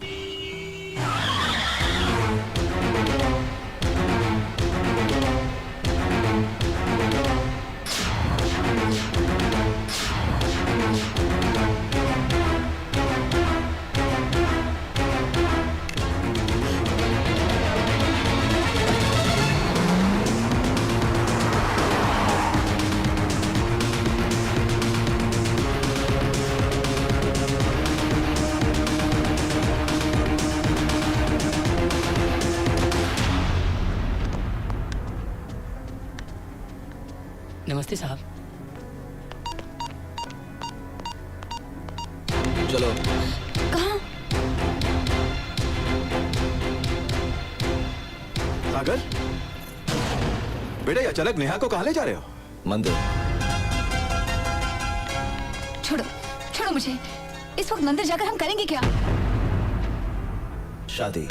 चलो। कहाँ? सागर, बेटा ये अचानक नेहा को कहाँ ले जा रहे हो? मंदिर। छोड़ो, छोड़ो मुझे। इस वक्त मंदिर जाकर हम करेंगे क्या? शादी।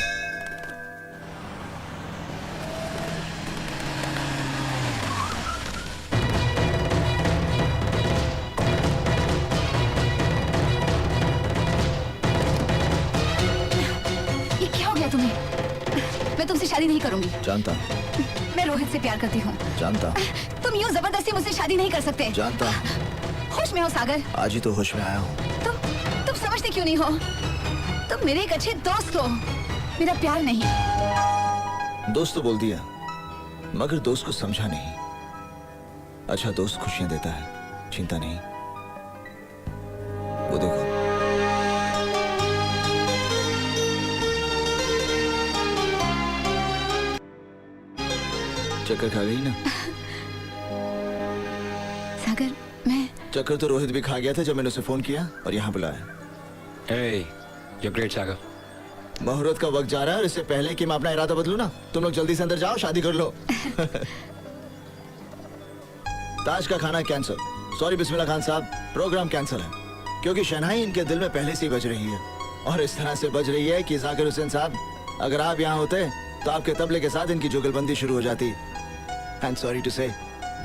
ये क्या हो गया तुम्हें? मैं तुमसे शादी नहीं करूंगी। जानता, मैं रोहित से प्यार करती हूँ। जानता, तुम यूं जबरदस्ती मुझसे शादी नहीं कर सकते। जानता। होश में हो सागर। आज ही तो होश में आया हूँ। तुम समझते क्यों नहीं हो? तुम मेरे एक अच्छे दोस्त हो, मेरा प्यार नहीं। दोस्त तो बोल दिया, मगर दोस्त को समझा नहीं। अच्छा दोस्त खुशियां देता है, चिंता नहीं। वो देखो, चक्कर खा गई ना? सागर, मैं चक्कर तो रोहित भी खा गया था जब मैंने उसे फोन किया और यहाँ बुलाया। Hey, you're great, Sagar. मुहूर्त का वक्त जा रहा है और इससे पहले कि मैं अपना इरादा बदलूं ना, तुम लोग जल्दी से अंदर जाओ, शादी कर लो। ताज का खाना कैंसिल। सॉरी बिस्मिल्लाह खान साहब, प्रोग्राम कैंसिल है क्योंकि शहनाई इनके दिल में पहले से ही बज रही है और इस तरह से बज रही है कि जाकिर हुसैन साहब, अगर आप यहाँ होते तो आपके तबले के साथ इनकी जुगलबंदी शुरू हो जाती। एंड सॉरी टू से,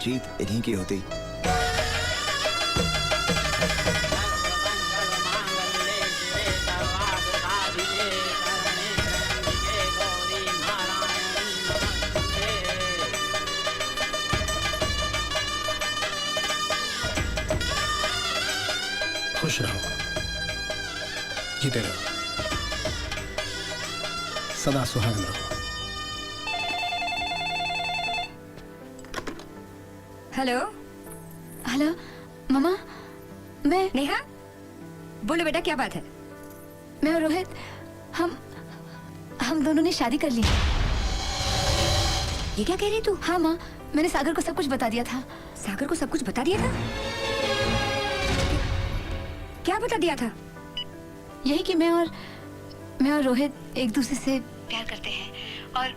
जीत इन्हीं की होती। खुश रहो, जीते रहो, सदा सुहागन रहो। हेलो। हेलो मामा, मैं नेहा। बोलो बेटा, क्या बात है? मैं और रोहित, हम दोनों ने शादी कर ली। ये क्या कह रही तू? हाँ माँ, मैंने सागर को सब कुछ बता दिया था। सागर को सब कुछ बता दिया था? क्या बता दिया था? यही कि मैं और रोहित एक दूसरे से प्यार करते हैं और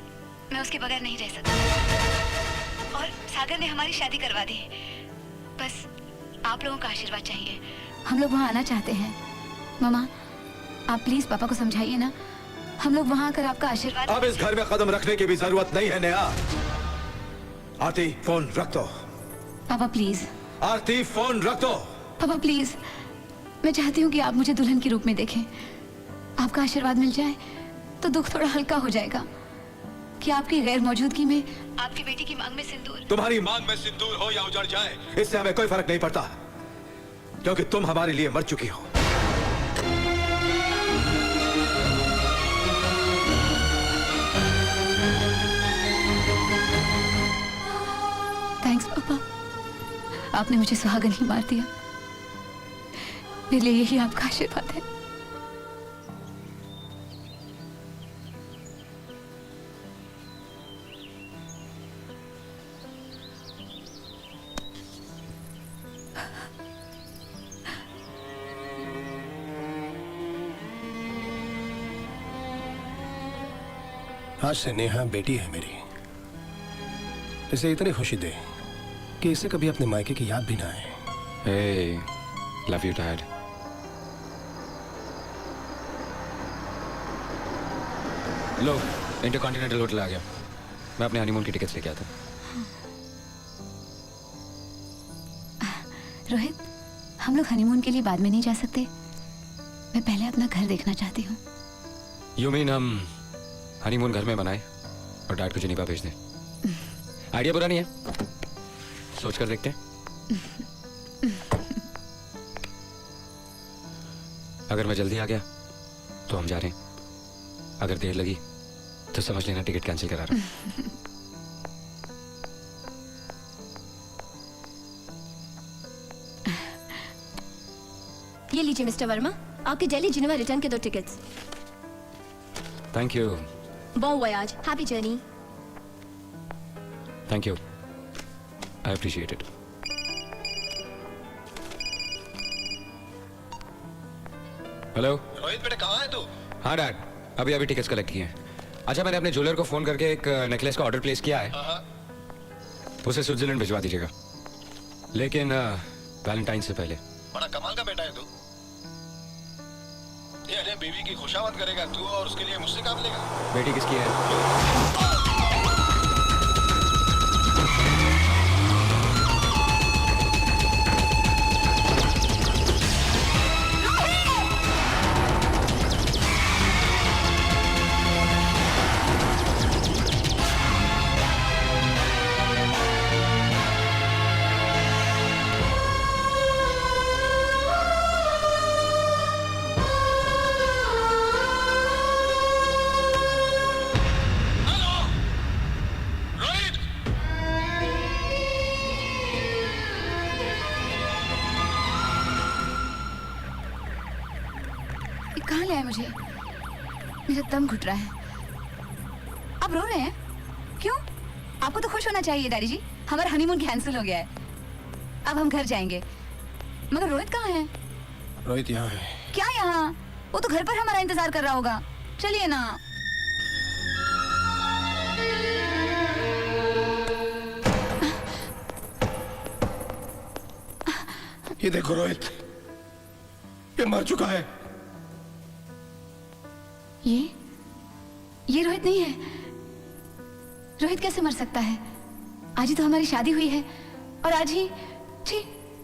मैं उसके बगैर नहीं रह सकती। और सागर ने हमारी शादी करवा दी। बस आप लोगों का आशीर्वाद चाहिए। हम लोग वहाँ आना चाहते हैं। मामा, आप प्लीज पापा को समझाइए ना। हम लोग वहाँ आकर आपका आशीर्वाद। अब इस घर में कदम रखने की भी जरूरत नहीं है नेहा। आरती, फोन रख दो। पापा प्लीज। आरती, फोन रख दो। पापा प्लीज, मैं चाहती हूँ कि आप मुझे दुल्हन के रूप में देखें। आपका आशीर्वाद मिल जाए तो दुख थोड़ा हल्का हो जाएगा कि आपकी गैर मौजूदगी में आपकी बेटी की मांग में सिंदूर। तुम्हारी मांग में सिंदूर हो या उजड़ जाए, इससे हमें कोई फर्क नहीं पड़ता, क्योंकि तुम हमारे लिए मर चुकी हो। थैंक्स पापा, आपने मुझे सुहागन ही मार दिया। मेरे लिए यही आपका आशीर्वाद है। आज से नेहा बेटी है मेरी। इसे इतनी खुशी दे कि इसे कभी अपने मायके की याद भी ना आए। Hey, love you, Dad. लो, इंटरकॉन्टिनेंटल होटल आ गया। मैं अपने हनीमून की टिकट्स लेके आता हूँ। रोहित, हम लोग हनीमून के लिए बाद में नहीं जा सकते? मैं पहले अपना घर देखना चाहती हूँ। You mean हम हनीमून घर में बनाए और डैड को जिनीवा भेज दें? आइडिया बुरा नहीं है, सोच कर देखते हैं। अगर मैं जल्दी आ गया तो हम जा रहे हैं, अगर देर लगी तो समझ लेना टिकट कैंसिल करा रहा हूं। ये लीजिए मिस्टर वर्मा, आपके दिल्ली जिनेवा रिटर्न के 2 tickets. Thank you. Bon voyage, happy journey. Thank you, I appreciate it. Hello Rohit बेटे कहाँ है तू? हाँ डैड, अभी अभी टिकट्स कलेक्ट किए हैं। अच्छा, मैंने अपने ज्वेलर को फोन करके एक नेकलेस का ऑर्डर प्लेस किया है, उसे स्विट्जरलैंड भिजवा दीजिएगा, लेकिन वैलेंटाइन से पहले। बड़ा कमाल का बेटा है तू। ये अरे बीवी की खुशामद करेगा तू और उसके लिए मुझसे क्या मिलेगा? बेटी किसकी है? कहाँ ले आए मुझे? मेरा दम घुट रहा है। आप रो रहे हैं क्यों? आपको तो खुश होना चाहिए डैडी जी, हमारा हनीमून कैंसिल हो गया है, अब हम घर जाएंगे। मगर रोहित कहाँ है? रोहित यहाँ है। क्या यहाँ? वो तो घर पर हमारा इंतजार कर रहा होगा। चलिए ना। ये देखो रोहित, ये मर चुका है। ये रोहित नहीं है। रोहित कैसे मर सकता है? आज ही तो हमारी शादी हुई है और आज ही। छी,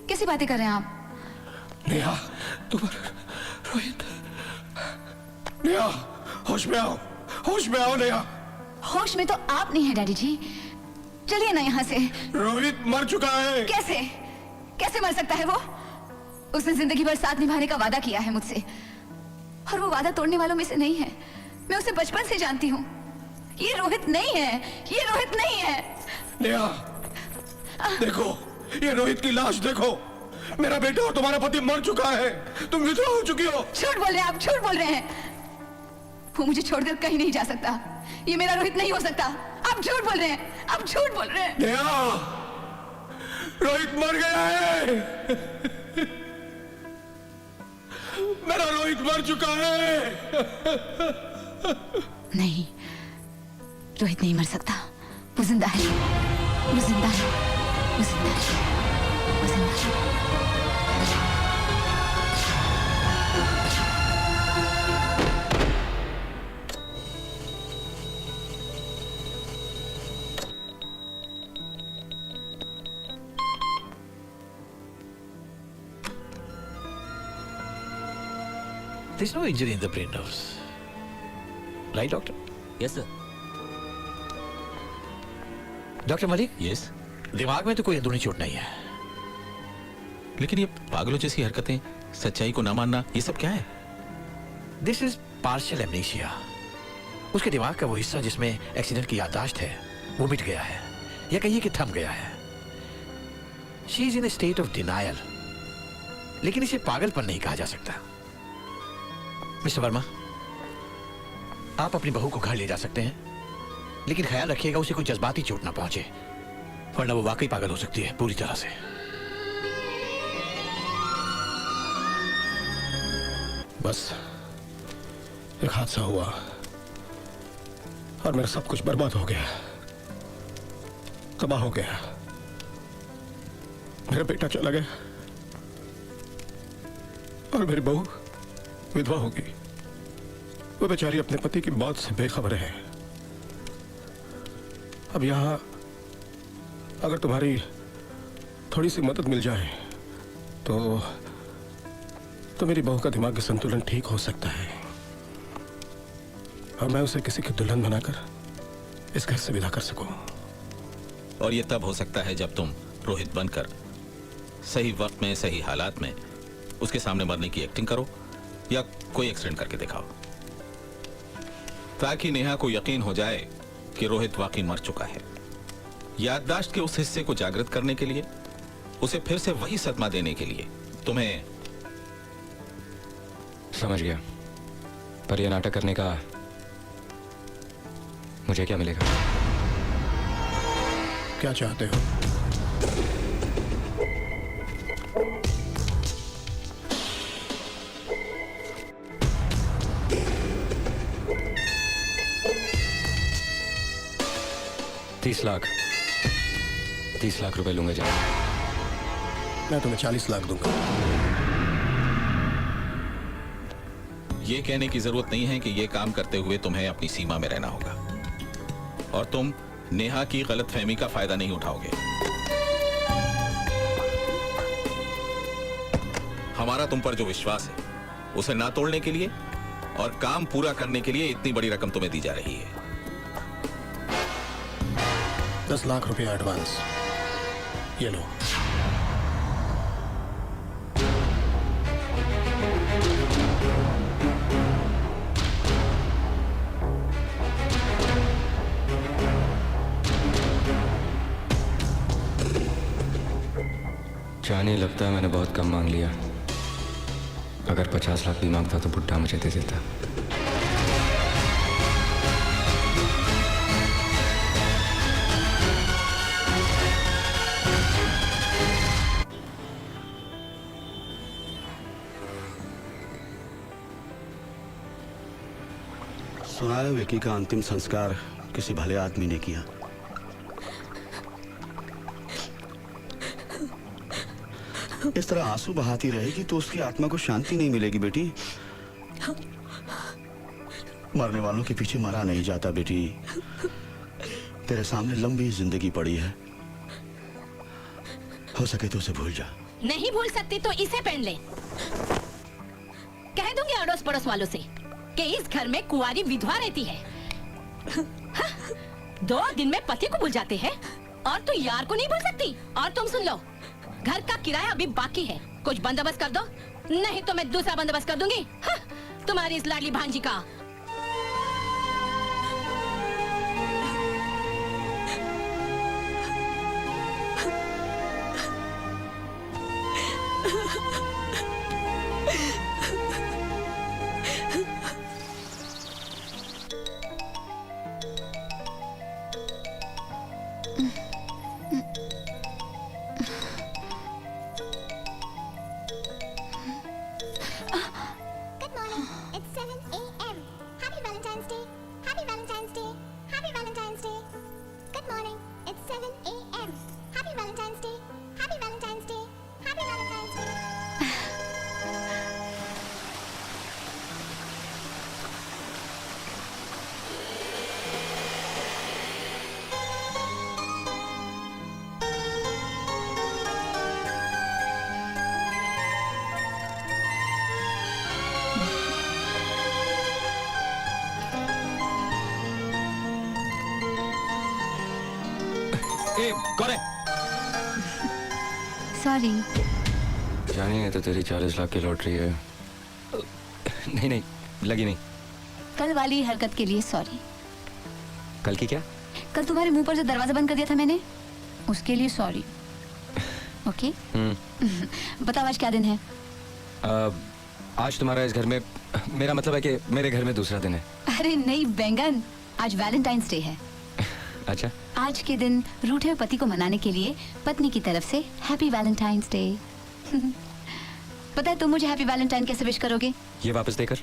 कैसी बातें कर रहे हैं आप? नेहा, तुम रोहित। नेहा, होश में आओ, होश में आओ नेहा। होश में तो आप नहीं है डैडी जी, चलिए ना यहाँ से। रोहित मर चुका है। कैसे कैसे मर सकता है वो? उसने जिंदगी भर साथ निभाने का वादा किया है मुझसे, और वो वादा तोड़ने वालों में से नहीं है। मैं उसे बचपन से जानती हूँ। ये रोहित नहीं है, ये रोहित नहीं है। नेहा, देखो, ये रोहित की लाश देखो। मेरा बेटा और तुम्हारा पति मर चुका है, तुम विधवा हो चुकी हो। झूठ बोल रहे हैं आप, झूठ बोल रहे हैं। वो मुझे छोड़कर कहीं नहीं जा सकता। ये मेरा रोहित नहीं हो सकता। आप झूठ बोल रहे हैं, आप झूठ बोल रहे हैं। नेहा, रोहित मर गया है। मेरा रोहित मर चुका है। नहीं, रोहित नहीं मर सकता। वो जिंदा है, वो जिंदा है, वो जिंदा है, वो जिंदा है। There's no injury in the brain nerves. Right, doctor? Yes, sir. Doctor Malik, yes, दिमाग में तो कोई अंदरूनी चोट नहीं है, लेकिन ये पागलों जैसी हरकतें, सच्चाई को ना मानना, ये सब क्या है? This is partial amnesia. उसके दिमाग का वो हिस्सा जिसमें एक्सीडेंट की याददाश्त है वो मिट गया है, या कहिए कि थम गया है। She is in A state of denial, लेकिन इसे पागलपन नहीं कहा जा सकता। मिस्टर वर्मा, आप अपनी बहू को घर ले जा सकते हैं, लेकिन ख्याल रखिएगा उसे कोई जज्बाती चोट ना पहुंचे, वरना वो वाकई पागल हो सकती है पूरी तरह से। बस एक हादसा हुआ और मेरा सब कुछ बर्बाद हो गया, तबाह हो गया। मेरा बेटा चला गया और मेरी बहू विधवा हो गई। वो बेचारी अपने पति की मौत से बेखबर है। अब यहां अगर तुम्हारी थोड़ी सी मदद मिल जाए तो मेरी बहू का दिमागी संतुलन ठीक हो सकता है और मैं उसे किसी की दुल्हन बनाकर इस घर से विदा कर सकूं। और ये तब हो सकता है जब तुम रोहित बनकर सही वक्त में, सही हालात में उसके सामने मरने की एक्टिंग करो या कोई एक्सीडेंट करके दिखाओ, ताकि नेहा को यकीन हो जाए कि रोहित वाकई मर चुका है। याददाश्त के उस हिस्से को जागृत करने के लिए, उसे फिर से वही सदमा देने के लिए तुम्हें। समझ गया, पर यह नाटक करने का मुझे क्या मिलेगा? क्या चाहते हो? 30 लाख 30 लाख रुपए लूंगा जान। मैं तुम्हें 40 लाख दूंगा। ये कहने की जरूरत नहीं है कि ये काम करते हुए तुम्हें अपनी सीमा में रहना होगा और तुम नेहा की गलतफहमी का फायदा नहीं उठाओगे। हमारा तुम पर जो विश्वास है उसे ना तोड़ने के लिए और काम पूरा करने के लिए इतनी बड़ी रकम तुम्हें दी जा रही है। 10 लाख रुपया एडवांस, ये लो। जाने लगता है मैंने बहुत कम मांग लिया। अगर 50 लाख भी मांगता तो बुड्ढा मुझे दे देता। सुना है विकी का अंतिम संस्कार किसी भले आदमी ने किया। इस तरह आंसू बहाती रहेगी तो उसकी आत्मा को शांति नहीं मिलेगी बेटी। मरने वालों के पीछे मरा नहीं जाता बेटी। तेरे सामने लंबी जिंदगी पड़ी है, हो सके तो उसे भूल जा। नहीं भूल सकती तो इसे पहन ले। कह दूंगी अड़ोस पड़ोस वालों से कि इस घर में कुंवारी विधवा रहती है। 2 दिन में पति को भूल जाते हैं और तू यार को नहीं भूल सकती। और तुम सुन लो, घर का किराया अभी बाकी है, कुछ बंदोबस्त कर दो, नहीं तो मैं दूसरा बंदोबस्त कर दूंगी। तुम्हारी इस लाडली भांजी का। कौन है? सॉरी। जानी है तो तेरी 40 लाख की लॉटरी है। नहीं नहीं, लगी नहीं। कल वाली हरकत के लिए सॉरी। कल की क्या? कल तुम्हारे मुंह पर जो दरवाजा बंद कर दिया था मैंने, उसके लिए सॉरी। ओके? बताओ आज क्या दिन है? आज तुम्हारा इस घर में, मेरा मतलब है कि मेरे घर में दूसरा दिन है। अरे नहीं बैंगन, आज वैलेंटाइंस डे है। अच्छा। आज के दिन रूठे हुए पति को मनाने के लिए पत्नी की तरफ से हैप्पी वैलेंटाइंस डे। पता है तुम मुझे हैप्पी वैलेंटाइन कैसे विश करोगे? ये वापस देकर?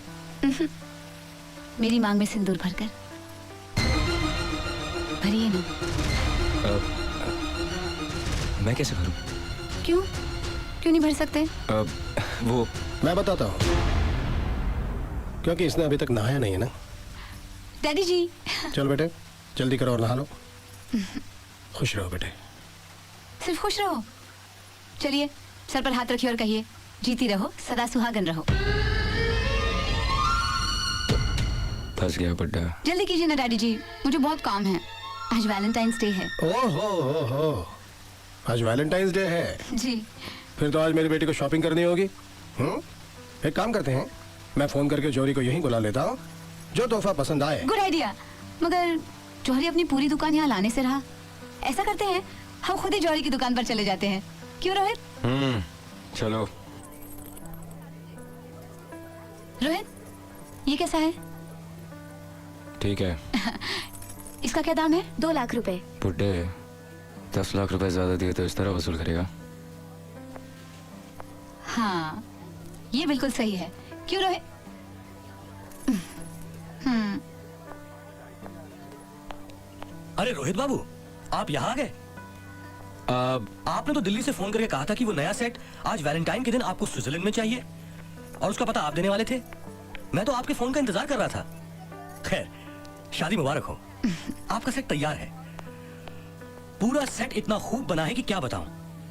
मेरी मांग में सिंदूर भरकर। भरिए ना। मैं कैसे भरूं? क्यों नहीं भर सकते? वो मैं बताता हूँ, क्योंकि इसने अभी तक नहाया नहीं है ना। डैडी जी। चल बेटे जल्दी करो और नहा लो। खुश रहो बेटे। सिर्फ खुश रहो? चलिए सर पर हाथ रखिए और कहिए, जीती रहो सदा सुहागन रहो। फंस गया बुड्ढा। जल्दी कीजिए ना डैडी जी, मुझे बहुत काम है। आज वैलेंटाइंस डे है। ओहो, आज वैलेंटाइंस डे है जी। फिर तो आज मेरी बेटी को शॉपिंग करनी होगी। एक काम करते हैं, मैं फोन करके जौहरी को यहीं बुला लेता हूँ, जो तोहफा पसंद आए। Good idea. मगर जौहरी अपनी पूरी दुकान यहाँ लाने से रहा। ऐसा करते हैं, हम खुद ही जौहरी की दुकान पर चले जाते हैं। क्यों रोहित? चलो। रोहित, ये कैसा है? ठीक है। इसका क्या दाम है? 2 लाख रुपए। बुड्ढे 10 लाख रुपए ज्यादा दिए तो इस तरह वसूल करेगा? हाँ, ये बिल्कुल सही है। क्यों रोहित? अरे रोहित बाबू, आप यहाँ आ गए? आपने तो दिल्ली से फोन करके कहा था कि वो नया सेट आज वैलेंटाइन के दिन आपको स्विट्जरलैंड में चाहिए और उसका पता आप देने वाले थे। मैं तो आपके फोन का इंतजार कर रहा था। खैर, शादी मुबारक हो। आपका सेट तैयार है। पूरा सेट इतना खूब बना है कि क्या बताऊं।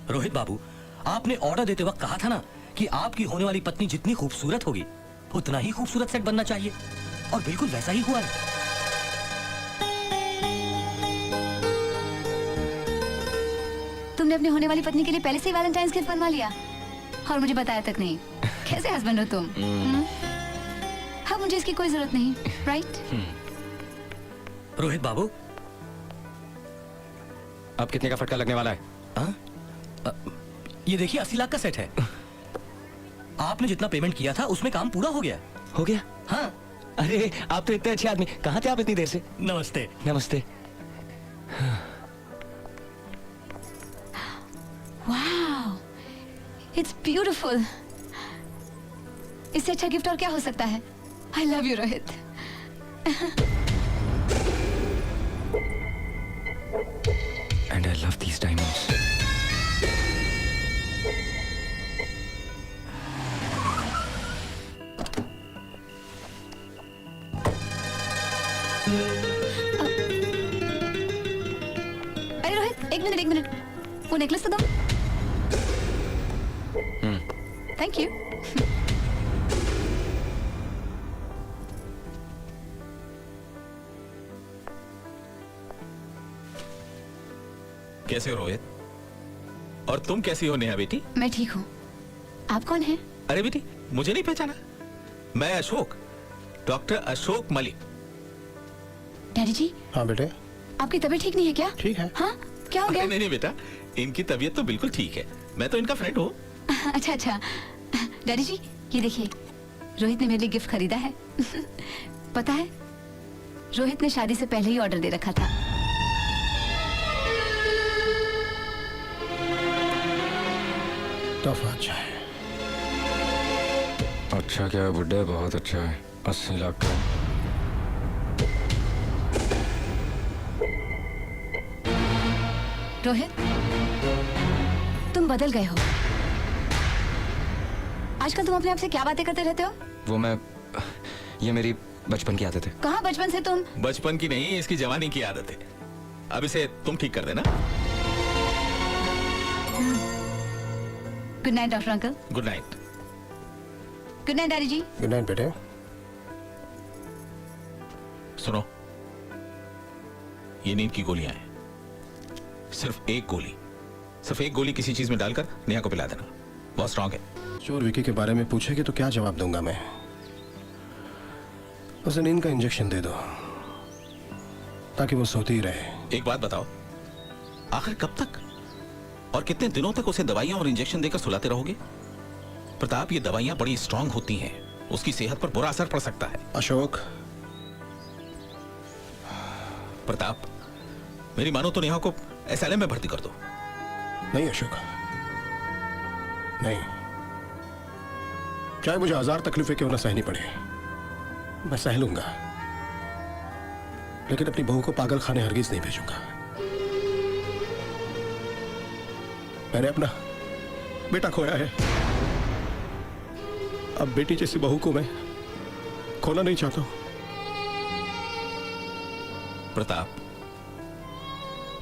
रोहित बाबू, आपने ऑर्डर देते वक्त कहा था ना कि आपकी होने वाली पत्नी जितनी खूबसूरत होगी उतना ही खूबसूरत सेट बनना चाहिए, और बिल्कुल वैसा ही हुआ है। तुमने अपनी होने वाली पत्नी के लिए पहले से ही वैलेंटाइंस गिफ्ट बनवा लिया और मुझे बताया तक नहीं। कैसे हस्बैंड हो तुम? हाँ, मुझे इसकी कोई जरूरत नहीं, राइट? रोहित बाबू, अब कितने का फटका लगने वाला है? ये देखिए 80 लाख का सेट है। आपने जितना पेमेंट किया था उसमें काम पूरा हो गया। हो गया? हाँ। अरे आप तो इतने अच्छे आदमी, कहाँ थे आप इतनी देर से? नमस्ते। नमस्ते। Wow, it's beautiful. इससे अच्छा गिफ्ट और क्या हो सकता है? I love you Rohit. And I love these diamonds. अरे रोहित, एक मिनट, वो नेकलेस तो दो। Thank you. कैसे हो रोहित? और तुम कैसी हो नेहा बेटी? मैं ठीक हूँ। आप कौन हैं? अरे बेटी, मुझे नहीं पहचाना? मैं अशोक, डॉक्टर अशोक मलिक। डैडी जी। हाँ बेटे। आपकी तबीयत ठीक नहीं है क्या? ठीक है। हाँ, क्या हो गया? नहीं बेटा, इनकी तबीयत तो बिल्कुल ठीक है। मैं तो इनका फ्रेंड हूँ। अच्छा। डैडी जी, ये देखिए, रोहित ने मेरे लिए गिफ्ट खरीदा है। पता है, रोहित ने शादी से पहले ही ऑर्डर दे रखा था। तोहफा अच्छा है। अच्छा क्या है बुड्ढे, बहुत अच्छा है। 80 लाख का। रोहित, तुम बदल गए हो। आजकल तुम अपने आप से क्या बातें करते रहते हो? ये मेरी बचपन की आदत है। कहाँ बचपन से तुम? बचपन की नहीं, इसकी जवानी की आदत है। अब इसे तुम ठीक कर देना। Good night doctor uncle. Good night. Good night daddy ji. Good night बेटे। सुनो, ये नींद की गोलियां हैं। सिर्फ एक गोली किसी चीज में डालकर नेहा को पिला देना। बहुत स्ट्रांग है। चोर विकी के बारे में पूछेगी तो क्या जवाब दूंगा मैं? उसे नींद का इंजेक्शन दे दो ताकि वो सोती ही रहे। एक बात बताओ, आखिर कब तक और कितने दिनों तक उसे दवाइयां और इंजेक्शन देकर सुलाते रहोगे? प्रताप, ये दवाइयां बड़ी स्ट्रांग होती हैं, उसकी सेहत पर बुरा असर पड़ सकता है। अशोक। प्रताप, मेरी मानो तो नेहा को एसएलएम में भर्ती कर दो। नहीं अशोक, नहीं। चाहे मुझे 1000 तकलीफें क्यों ना सहनी पड़े, मैं सह लूंगा, लेकिन अपनी बहू को पागल खाने हरगिज नहीं भेजूंगा। मैंने अपना बेटा खोया है, अब बेटी जैसी बहू को मैं खोना नहीं चाहता हूं। प्रताप,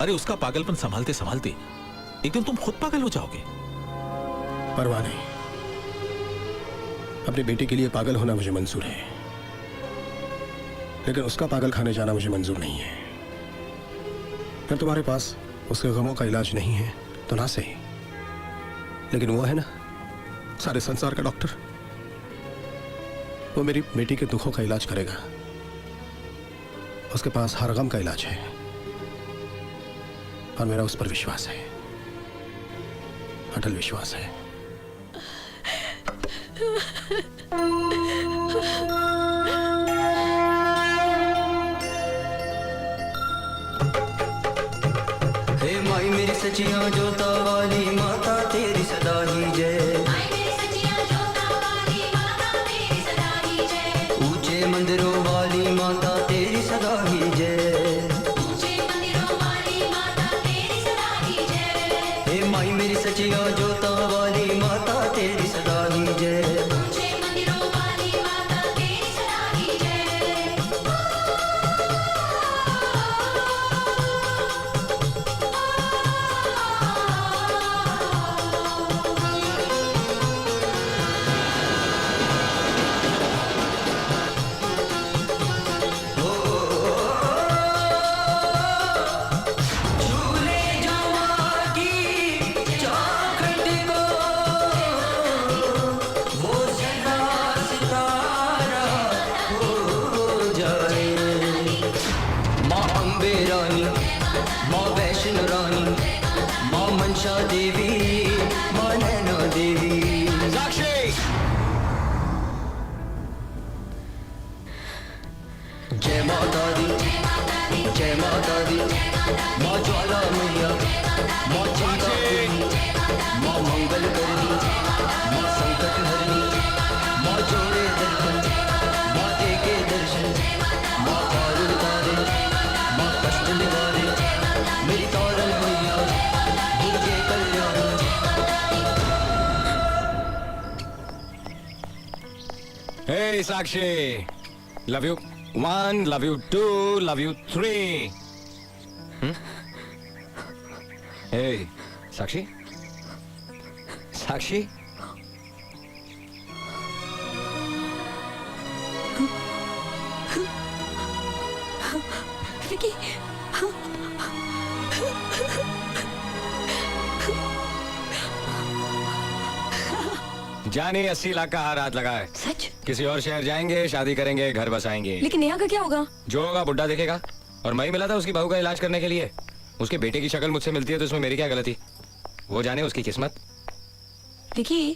अरे उसका पागलपन संभालते संभालते एक दिन तुम खुद पागल हो जाओगे। परवाह नहीं, अपनी बेटी के लिए पागल होना मुझे मंजूर है, लेकिन उसका पागल खाने जाना मुझे मंजूर नहीं है। फिर तुम्हारे पास उसके गमों का इलाज नहीं है तो ना सही, लेकिन वो है ना सारे संसार का डॉक्टर, वो मेरी बेटी के दुखों का इलाज करेगा। उसके पास हर गम का इलाज है और मेरा उस पर विश्वास है, अटल विश्वास है। हे माई मेरी सचिया जोता वाली माता तेरी सदा ही जय। ऊंचे मंदिरों वाली माता तेरी सदा ही जय। ऊंचे मंदिरों वाली माता Hey Sakshi, love you 1, love you 2, love you 3. Hey Sakshi, Sakshi. Vicky, जानी 80 लाख का हार हाथ लगा है। सच? किसी और शहर जाएंगे, शादी करेंगे, घर बसाएंगे। लेकिन नेहा का क्या होगा? जो होगा बुड्ढा देखेगा। और मैं ही मिला था उसकी बहू का इलाज करने के लिए। उसके बेटे की शक्ल मुझसे मिलती है तो इसमें मेरी क्या गलती? वो जाने उसकी किस्मत। विकी,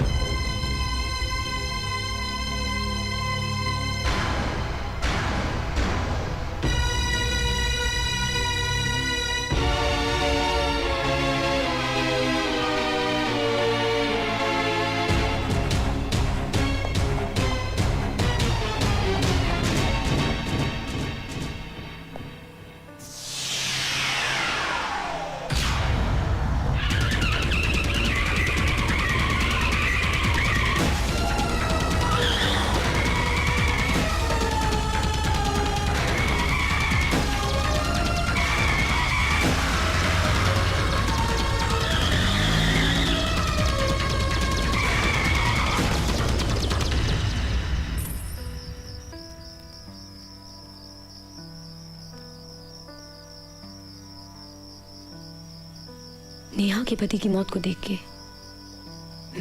नेहा के पति की मौत को देख के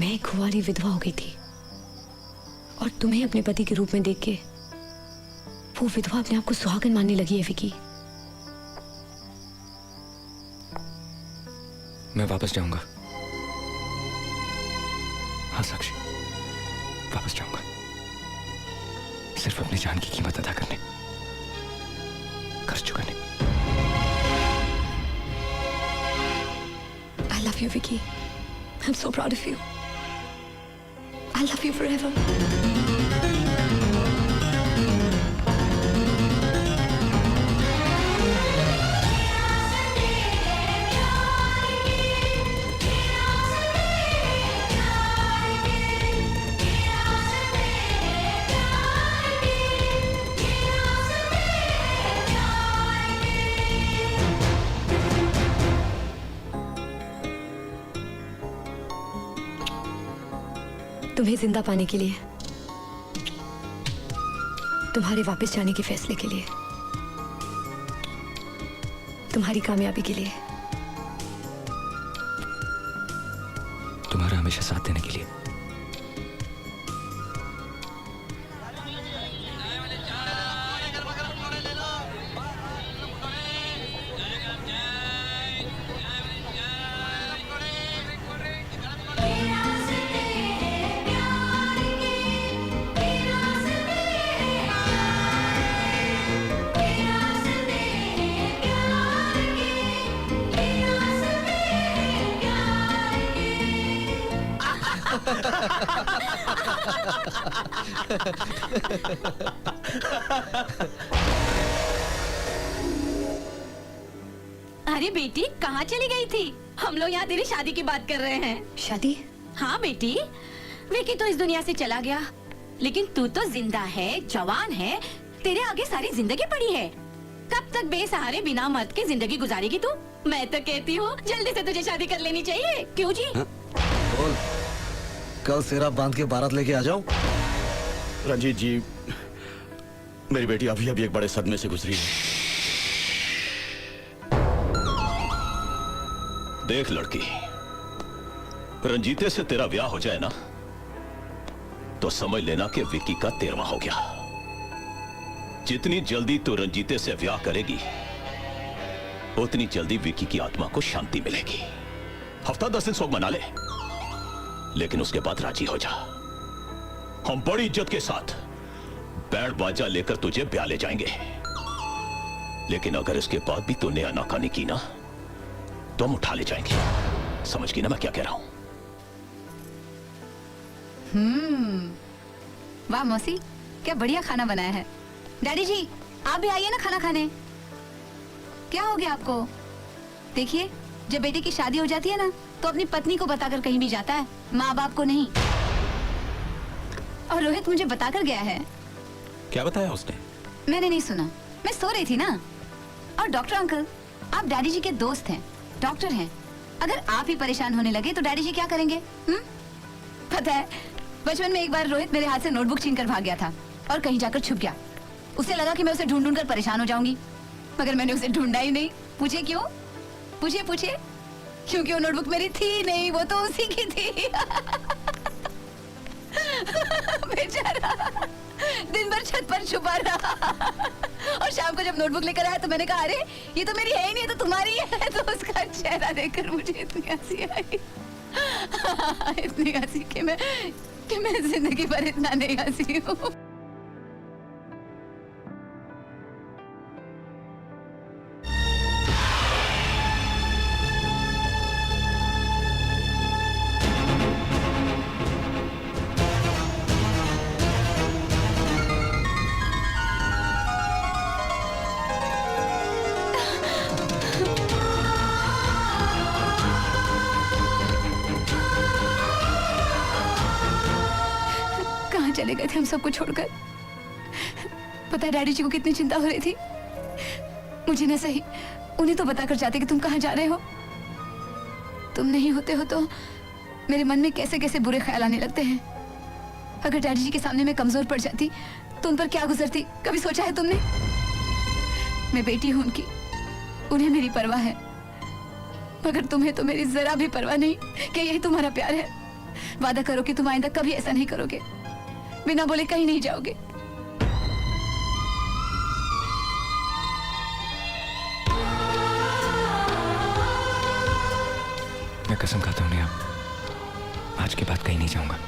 मैं एक कुंवारी विधवा हो गई थी, और तुम्हें अपने पति के रूप में देख के वो विधवा अपने आप को सुहागन मानने लगी है। विकी, मैं वापस जाऊंगा। हाँ साक्षी, वापस जाऊंगा, सिर्फ अपनी जान की कीमत अदा करने, कर्ज चुकाने। I love you, Vicky. I'm so proud of you. I love you forever. तुम्हें जिंदा पाने के लिए, तुम्हारे वापस जाने के फैसले के लिए, तुम्हारी कामयाबी के लिए, तुम्हारा हमेशा साथ देने के लिए। अरे बेटी, कहाँ चली गई थी? हम लोग यहाँ तेरी शादी की बात कर रहे हैं। शादी? हाँ बेटी, विकी तो इस दुनिया से चला गया, लेकिन तू तो जिंदा है, जवान है, तेरे आगे सारी जिंदगी पड़ी है। कब तक बेसहारे बिना मर्द के जिंदगी गुजारेगी तू? मैं तो कहती हूँ जल्दी से तुझे शादी कर लेनी चाहिए। क्यों जी? बोल, कल सेरा बांध के बारात लेके आ जाऊं? रंजीत जी, मेरी बेटी अभी अभी एक बड़े सदमे से गुजरी है। देख लड़की, रंजीते से तेरा ब्याह हो जाए ना तो समझ लेना कि विकी का 13वां हो गया। जितनी जल्दी तू रंजीते से ब्याह करेगी उतनी जल्दी विकी की आत्मा को शांति मिलेगी। हफ्ता 10 दिन शोक मना ले, लेकिन उसके बाद राजी हो जा। हम बड़ी इज्जत के साथ बैंड बाजा लेकर तुझे ब्याह ले जाएंगे। लेकिन अगर इसके बाद भी तूने आनाकानी की ना तो हम उठा ले जाएंगे। समझ गई ना मैं क्या कह रहा हूं? वाह मौसी, क्या बढ़िया खाना बनाया है। डैडी जी, आप भी आइए ना खाना खाने। क्या हो गया आपको? देखिए, जब बेटे की शादी हो जाती है ना तो अपनी पत्नी को बताकर कहीं भी जाता है, माँ बाप को नहीं। और रोहित मुझे बताकर गया है। क्या बताया उसने? मैंने नहीं सुना, मैं सो रही थी ना। और डॉक्टर अंकल, आप डैडी जी के दोस्त हैं, डॉक्टर हैं। अगर आप ही परेशान होने लगे तो डैडी जी क्या करेंगे? पता है, बचपन में एक बार रोहित मेरे हाथ से नोटबुक छीन कर भाग गया था और कहीं जाकर छुप गया। उसे लगा कि मैं उसे ढूंढ कर परेशान हो जाऊंगी, मगर मैंने उसे ढूंढा ही नहीं। पूछे क्यों? पूछे क्योंकि वो नोटबुक मेरी थी नहीं, वो तो उसी की थी। बेचारा दिन भर छत पर छुपा रहा और शाम को जब नोटबुक लेकर आया तो मैंने कहा, अरे ये तो मेरी है ही नहीं, तो तुम्हारी है। तो उसका चेहरा देखकर मुझे इतनी हंसी आई, इतनी हंसी कि मैं जिंदगी भर इतना नहीं हंसी हूँ। चले गए थे हम सबको छोड़कर। पता है डैडी जी को कितनी चिंता हो रही थी। मुझे ना सही, उन्हें तो बताकर जाते कि तुम कहाँ जा रहे हो। तुम नहीं होते हो तो मेरे मन में कैसे कैसे बुरे ख्याल आने लगते हैं। अगर डैडी जी के सामने मैं कमजोर पड़ जाती तो उन पर क्या गुजरती, कभी सोचा है तुमने? मैं बेटी हूं उनकी, उन्हें मेरी परवाह है, मगर तुम्हें तो मेरी जरा भी परवाह नहीं। क्या यही तुम्हारा प्यार है? वादा करो कि तुम आइंदा कभी ऐसा नहीं करोगे, बिना बोले कहीं नहीं जाओगे। मैं कसम खाता हूं नेहा, आज के बाद कहीं नहीं जाऊंगा,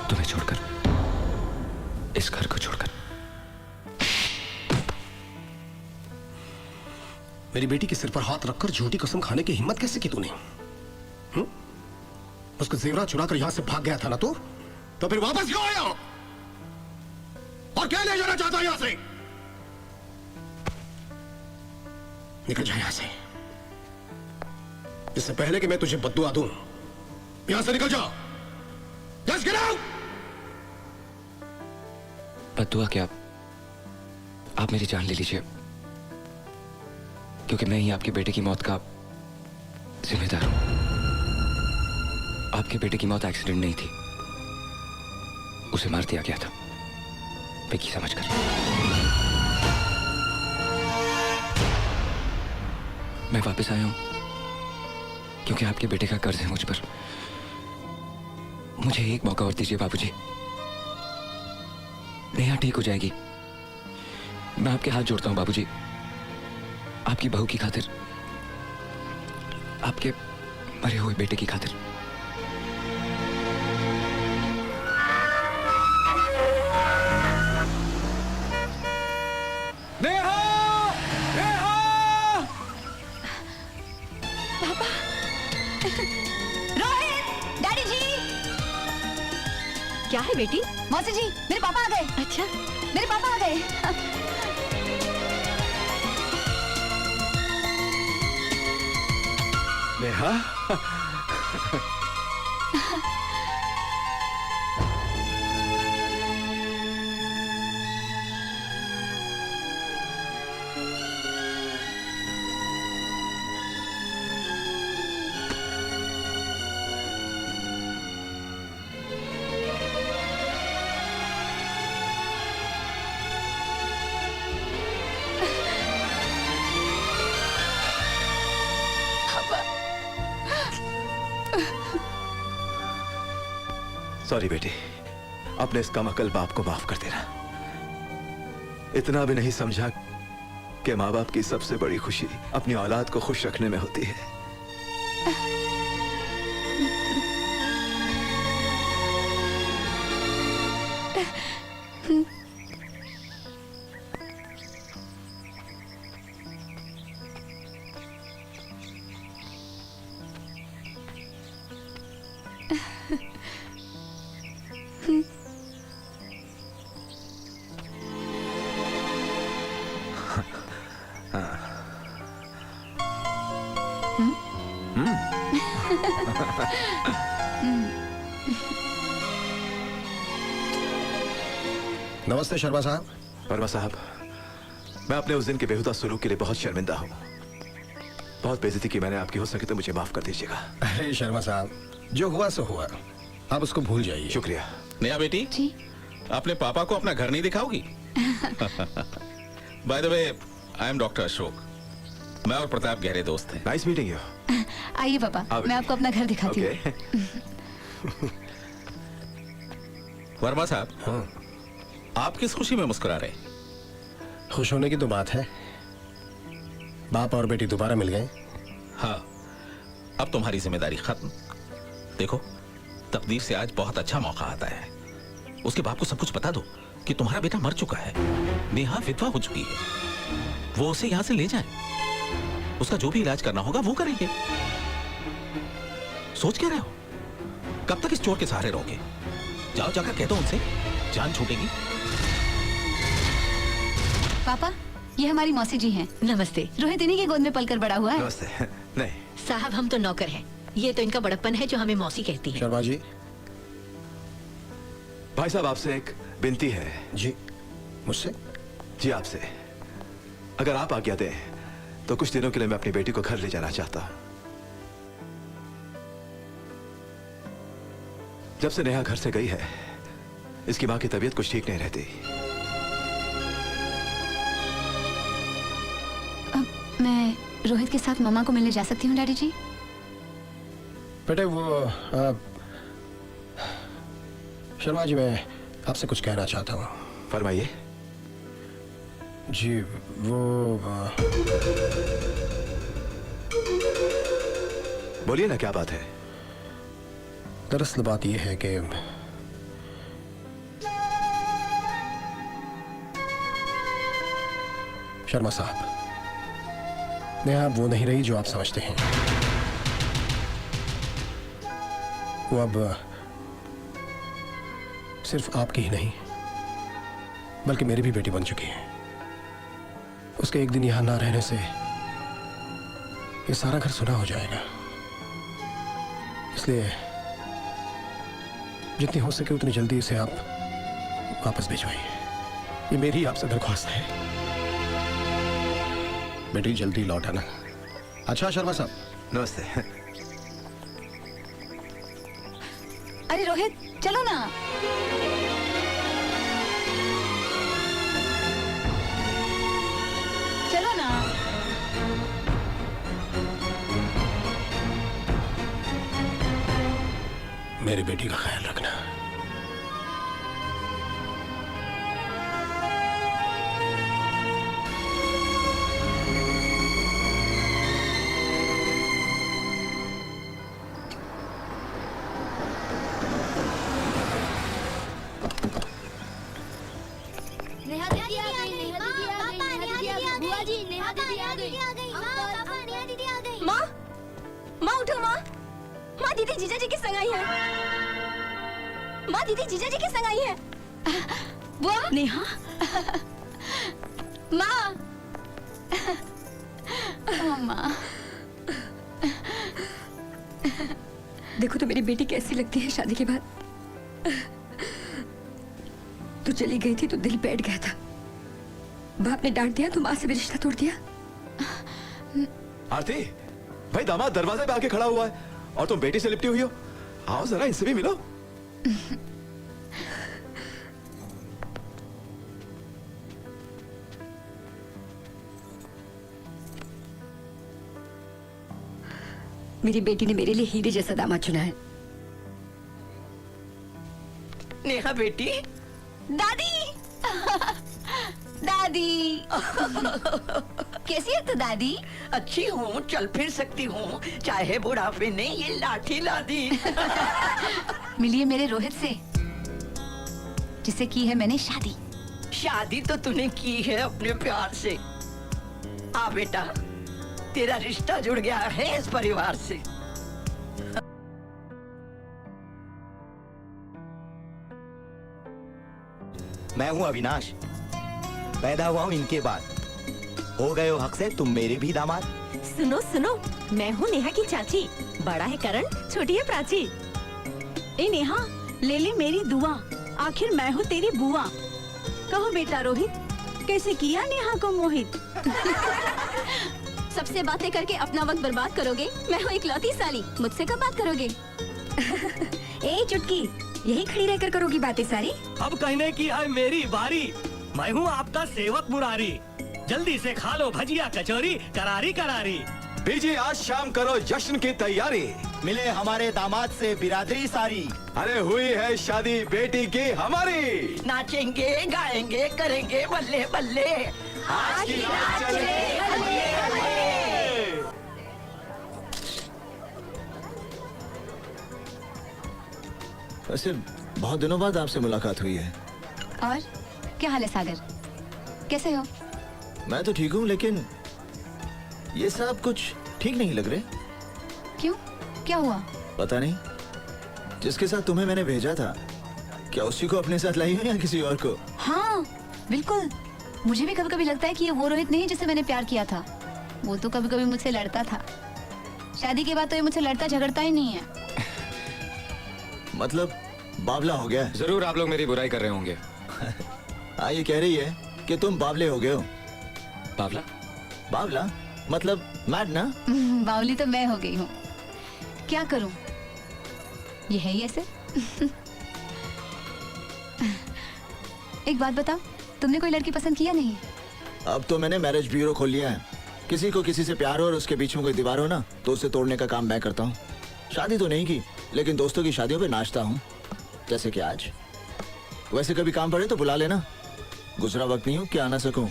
तुम्हें छोड़कर, इस घर को छोड़कर। मेरी बेटी के सिर पर हाथ रखकर झूठी कसम खाने की हिम्मत कैसे की तूने? उसको जेवरा चुरा कर यहां से भाग गया था ना तू, तो फिर वापस क्यों आया? और क्या ले जाना चाहता यहां से? निकल जा यहां से, इससे पहले कि मैं तुझे बद्दुआ दूं। यहां से निकल जा। Just get out! बद्दुआ क्या? आप मेरी जान ले लीजिए, क्योंकि मैं ही आपके बेटे की मौत का जिम्मेदार हूं। आपके बेटे की मौत एक्सीडेंट नहीं थी, उसे मार दिया गया था विकी समझकर। मैं वापस आया हूं क्योंकि आपके बेटे का कर्ज है मुझ पर। मुझे एक मौका और दीजिए बाबूजी। नेहा ठीक हो जाएगी। मैं आपके हाथ जोड़ता हूं बाबूजी, आपकी बहू की खातिर, आपके मरे हुए बेटे की खातिर। नेहा! नेहा! पापा! रोहित! डैडी जी! क्या है बेटी? मौसी जी, मेरे पापा आ गए। अच्छा, मेरे पापा आ गए। नेहा, सॉरी बेटी, अपने इस कमअकल बाप को माफ कर देना। इतना भी नहीं समझा कि माँ बाप की सबसे बड़ी खुशी अपनी औलाद को खुश रखने में होती है। नमस्ते शर्मा साहब। वर्मा साहब, मैं अपने उस दिन के बेहुदा सलूक के लिए बहुत शर्मिंदा हूँ। बहुत बेइज्जती की मैंने आपकी, हो सके तो मुझे माफ कर दीजिएगा। अरे शर्मा साहब, जो हुआ सो हुआ, आप उसको भूल जाइए। शुक्रिया। नेहा बेटी जी अपने पापा को अपना घर नहीं दिखाओगी? By the way, I am doctor Ashok. मैं और प्रताप गहरे दोस्त हैं। Nice meeting you. आइए पापा, मैं आपको अपना घर दिखाती हूँ। वर्मा साहब, आप किस खुशी में मुस्कुरा रहे? खुश होने की तो बात है, बाप और बेटी दोबारा मिल गए। हाँ, अब तुम्हारी जिम्मेदारी खत्म। देखो, तकदीर से आज बहुत अच्छा मौका आता है। उसके बाप को सब कुछ बता दो कि तुम्हारा बेटा मर चुका है, नेहा विधवा हो चुकी है। वो उसे यहां से ले जाए, उसका जो भी इलाज करना होगा वो करेंगे। सोच क्या रहे हो? कब तक इस चोर के सहारे रहोगे? जाओ जाकर कह दो उनसे, जान छूटेगी। पापा, ये हमारी मौसी जी हैं। नमस्ते। रोहित इन्हीं के गोद में पलकर बड़ा हुआ है। नमस्ते। नहीं साहब, हम तो नौकर हैं, ये तो इनका बड़प्पन है जो हमें मौसी कहती है। शर्मा जी। भाई साहब, आपसे एक विनती है। जी, मुझसे? जी आपसे। अगर आप आज्ञा दें तो कुछ दिनों के लिए मैं अपनी बेटी को घर ले जाना चाहता हूं। जब से नेहा घर से गई है, इसकी मां की तबीयत कुछ ठीक नहीं रहती। अब मैं रोहित के साथ मम्मा को मिलने जा सकती हूँ डैडी जी? बेटे वो शर्मा जी, मैं आपसे कुछ कहना चाहता हूँ। फरमाइए। जी वो बोलिए ना, क्या बात है? दरअसल बात यह है कि शर्मा साहब, नेहा वो नहीं रही जो आप समझते हैं। वो अब सिर्फ आपकी ही नहीं बल्कि मेरी भी बेटी बन चुकी है। उसके एक दिन यहां ना रहने से ये सारा घर सुना हो जाएगा। इसलिए जितनी हो सके उतनी जल्दी इसे आप वापस भिजवाइए। ये मेरी आपसे दरख्वास्त है। बेटी जल्दी लौट आना। अच्छा शर्मा साहब। नमस्ते। अरे रोहित, चलो ना। चलो ना। मेरी बेटी का ख्याल रखना। नेहा दीदी आ गई, नेहा दीदी आ गई, नेहा दीदी आ गई, बुआ जी नेहा दीदी आ गई, पापा नेहा दीदी आ गई। माँ, माँ उठो माँ। माँ, दीदी जीजा जी के संग आई है। माँ, दीदी जीजा जी के संग आई है। बुआ, नेहा, माँ। माँ, देखो तो मेरी बेटी कैसी लगती है शादी के बाद। तू चली गई थी तो दिल बैठ गया था। बाप ने डांट दिया तो माँ से भी रिश्ता तोड़ दिया। आरती, भाई दामाद दरवाजे पे आके खड़ा हुआ है और तुम बेटी से लिपटी हुई हो। आओ जरा इनसे भी मिलो। मेरी बेटी ने मेरे लिए हीरे जैसा दामाद चुना है। नेहा बेटी। दादी। दादी। कैसी है तू दादी? अच्छी हूँ, चल फिर सकती हूँ, चाहे बुढ़ापे ने ये लाठी ला दी। मिलिए मेरे रोहित से, जिससे की है मैंने शादी। शादी तो तूने की है अपने प्यार से। आ बेटा, तेरा रिश्ता जुड़ गया है इस परिवार से। मैं हूं अविनाश, पैदा हुआ हूं इनके बाद। हो गए हो हक से तुम मेरे भी दामाद। सुनो सुनो, मैं हूँ नेहा की चाची। बड़ा है करण, छोटी है प्राची। ए नेहा, ले ले मेरी दुआ, आखिर मैं हूँ तेरी बुआ। कहो बेटा रोहित, कैसे किया नेहा को मोहित? सबसे बातें करके अपना वक्त बर्बाद करोगे? मैं हूँ इकलौती साली, मुझसे कब बात करोगे? ए चुटकी, यही खड़ी रहकर करोगी बातें सारी? अब कहने की है मेरी बारी। मैं हूँ आपका सेवक मुरारी, जल्दी से खा लो भजिया कचौरी करारी करारी। बीजी आज शाम करो जश्न की तैयारी, मिले हमारे दामाद से बिरादरी सारी। अरे हुई है शादी बेटी की हमारी। नाचेंगे गाएंगे करेंगे बल्ले बल्ले, आज की रात चले हल्ले हल्ले। वैसे बहुत दिनों बाद आपसे मुलाकात हुई है। और क्या हाल है सागर, कैसे हो? मैं तो ठीक हूँ, लेकिन ये सब कुछ ठीक नहीं लग रहे। क्यों, क्या हुआ? पता नहीं, जिसके साथ तुम्हें मैंने भेजा था, क्या उसी को अपने साथ लाई हो या किसी और को? हाँ बिल्कुल, मुझे भी कभी कभी लगता है कि ये वो रोहित नहीं जिससे मैंने प्यार किया था। वो तो कभी कभी मुझसे लड़ता था, शादी के बाद तो ये मुझसे लड़ता झगड़ता ही नहीं है। मतलब बावला हो गया? जरूर आप लोग मेरी बुराई कर रहे होंगे। हाँ, ये कह रही है कि तुम बावले हो गए हो। बावला? बावला मतलब मैड ना? बावली तो मैं हो गई हूँ, क्या करूँ, ये है ही ऐसे। एक बात बताओ, तुमने कोई लड़की पसंद किया नहीं? अब तो मैंने मैरिज ब्यूरो खोल लिया है। किसी को किसी से प्यार हो और उसके बीच में कोई दीवार हो ना, तो उसे तोड़ने का काम मैं करता हूँ। शादी तो नहीं की, लेकिन दोस्तों की शादियों पे नाचता हूँ, जैसे कि आज। वैसे कभी काम पड़े तो बुला लेना, गुजरा वक्त नहीं हूँ कि आ ना सकूं।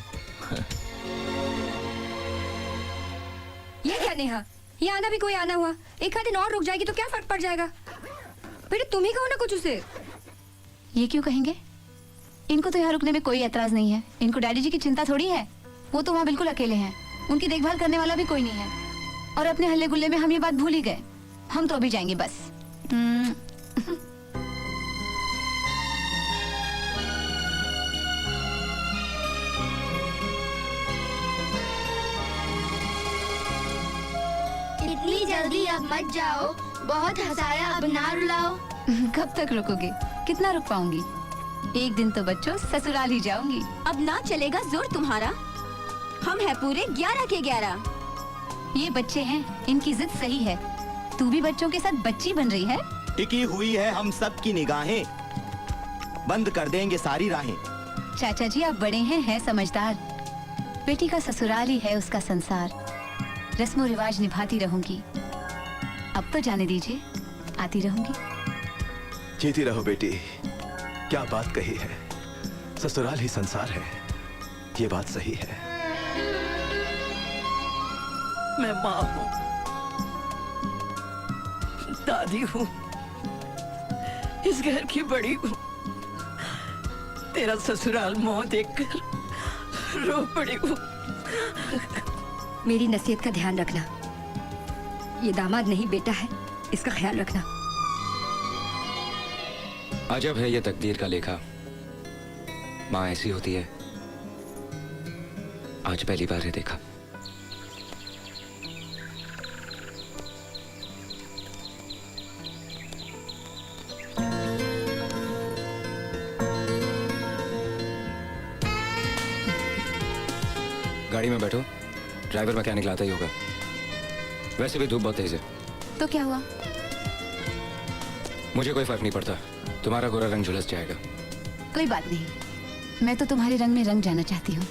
ये क्या नेहा, ये आना भी कोई आना हुआ। एक आध दिन और रुक जाएगी तो क्या फर्क पड़ जाएगा? बेटे तुम ही कहो ना कुछ उसे। ये क्यों कहेंगे? इनको तो यहाँ रुकने में कोई एतराज नहीं है। इनको डैडी जी की चिंता थोड़ी है, वो तो वहाँ बिल्कुल अकेले हैं। उनकी देखभाल करने वाला भी कोई नहीं है। और अपने हल्ले गुल्ले में हम ये बात भूल ही गए। हम तो अभी जाएंगे बस। इतनी जल्दी अब मत जाओ, बहुत हंसाया, अब ना रुलाओ। कब तक रुकोगे? कितना रुक पाऊंगी? एक दिन तो बच्चों ससुराल ही जाऊंगी। अब ना चलेगा जोर तुम्हारा, हम है पूरे 11 के 11। ये बच्चे हैं, इनकी जिद सही है। तू भी बच्चों के साथ बच्ची बन रही है। टिकी हुई है हम सब की निगाहें, बंद कर देंगे सारी राहें। चाचा जी आप बड़े हैं समझदार। बेटी का ससुराल ही है उसका संसार। रस्मों रिवाज निभाती रहूंगी। अब तो जाने दीजिए, आती रहूंगी। जीती रहो बेटी, क्या बात कही है, ससुराल ही संसार है, ये बात सही है। मैं माँ हूँ, दादी हूँ, इस घर की बड़ी हूँ। तेरा ससुराल मोह देखकर रो पड़ी हूँ। मेरी नसीहत का ध्यान रखना। ये दामाद नहीं बेटा है, इसका ख्याल रखना। अजब है ये तकदीर का लेखा, माँ ऐसी होती है, आज पहली बार है देखा। गाड़ी में बैठो, ड्राइवर मैकेनिक लाता ही होगा। वैसे भी धूप बहुत तेज है। तो क्या हुआ? मुझे कोई फर्क नहीं पड़ता, तुम्हारा गोरा रंग झुलस जाएगा। कोई बात नहीं, मैं तो तुम्हारे रंग में रंग जाना चाहती हूँ।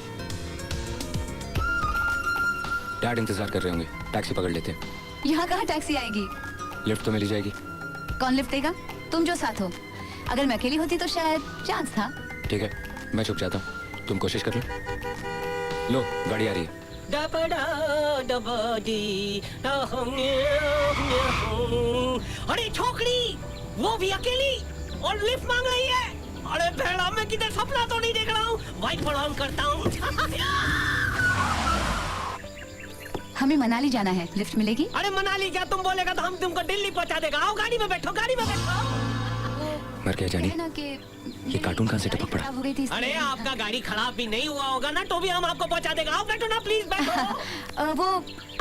डैड इंतजार कर रहे होंगे, टैक्सी पकड़ लेते हैं। यहाँ कहाँ टैक्सी आएगी? लिफ्ट तो मिल ही जाएगी। कौन लिफ्ट देगा? तुम जो साथ हो। अगर मैं अकेली होती तो शायद चांस था। ठीक है, मैं छुप जाता हूँ, तुम कोशिश कर लो। लो गाड़ी आ रही है। अरे छोकरी, वो भी अकेली और लिफ्ट मांग रही है। अरे भेड़ा, मैं किधर सपना तो नहीं देख रहा हूँ, वाइट ऑन करता हूँ। हमें मनाली जाना है, लिफ्ट मिलेगी? अरे मनाली क्या, तुम बोलेगा तो हम तुमको दिल्ली पहुँचा देगा। आओ गाड़ी में बैठो, गाड़ी में बैठो। मर गया जानी, ये कार्टून कहाँ से टपक पड़ा? अरे आपका गाड़ी खराब भी नहीं हुआ होगा ना, तो भी हम आपको पहुंचा देगा। आओ बैठो ना, प्लीज बैठो। वो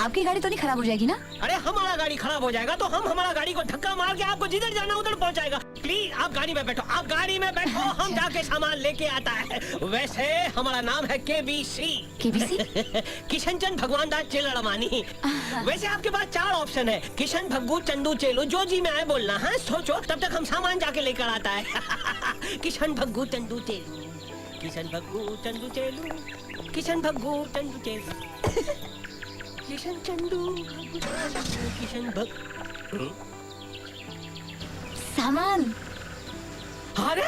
आपकी गाड़ी तो नहीं खराब हो जाएगी ना? अरे हमारा गाड़ी खराब हो जाएगा तो हम हमारा गाड़ी को धक्का मार के आपको जिधर जाना उधर पहुंचाएगा। प्लीज आप गाड़ी में बैठो, आप गाड़ी में बैठो, हम जाके सामान लेके आता है। वैसे हमारा नाम है KBC। किशन चंद भगवान दास चेलड़मानी। वैसे आपके पास 4 ऑप्शन है, किशन भग्गू चंदू चेलू, जो जी में आए बोलना है। सोचो, तब तक हम सामान जाके लेकर आता है। किशन भग्गू चंदू चेलू, किशन भग्गू चंदू चेलू, किशन भग्गू चंदू चेलू, किशन चंदू किशन भग्गू। सामान। अरे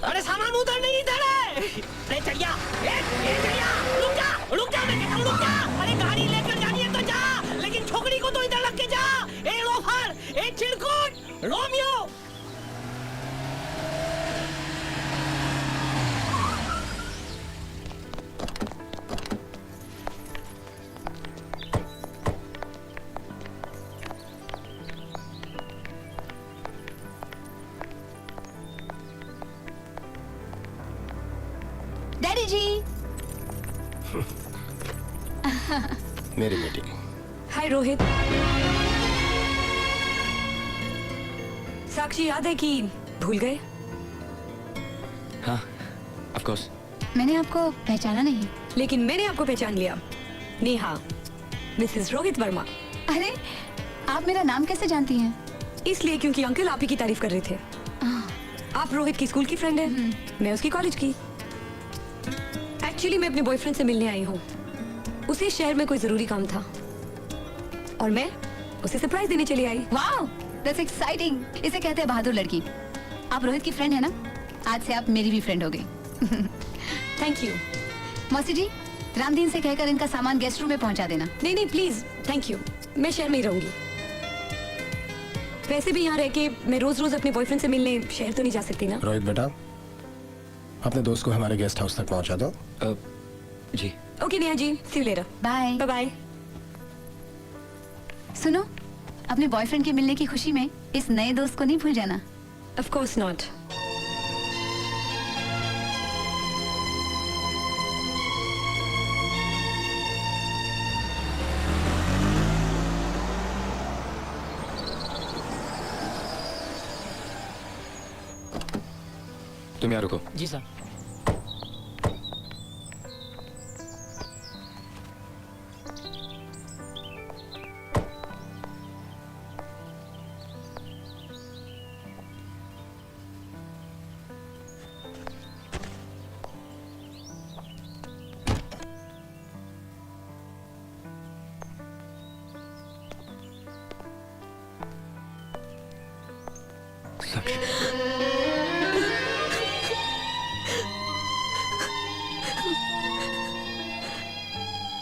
अरे सामान उधर नहीं, इधर है। अरे चलिया, चलिया, रुक जा, मैं कहता हूँ रुक जा। अरे गाड़ी लेकर जानी है तो जा, लेकिन छोकरी को तो इधर रख के जा। ए लोफर, ए चिरकुट, रोमियो। डैडी जी। मेरी बेटी। हाय रोहित। साक्षी याद है कि भूल गए? हाँ, ऑफ कोर्स। मैंने आपको पहचाना नहीं, लेकिन मैंने आपको पहचान लिया। नेहा, मिसेस रोहित वर्मा। अरे आप मेरा नाम कैसे जानती हैं? इसलिए क्योंकि अंकल आप ही की तारीफ कर रहे थे। आप रोहित की स्कूल की फ्रेंड हैं, मैं उसकी कॉलेज की। एक्चुअली मैं अपने बॉयफ्रेंड से मिलने आई हूँ। उसे शहर में कोई जरूरी काम था और मैं उसे सरप्राइज देने चली आई। Wow, that's exciting. इसे कहते हैं बहादुर लड़की। आप रोहित की फ्रेंड है ना? आज से आप मेरी भी फ्रेंड हो गई। Thank you. मौसी जी, रामदीन से कहकर इनका सामान गेस्ट रूम में पहुंचा देना। नहीं नहीं प्लीज, थैंक यू। मैं शहर में ही रहूंगी। वैसे भी यहाँ रह के मैं रोज रोज अपने बॉयफ्रेंड से मिलने शहर तो नहीं जा सकती ना। रोहित बेटा, अपने दोस्त को हमारे गेस्ट हाउस तक पहुंचा दो। जी। Okay Neha ji, see you later. Bye bye. सुनो, अपने बॉयफ्रेंड के मिलने की खुशी में इस नए दोस्त को नहीं भूल जाना। Of course not. तुम यहाँ रुको। जी सर।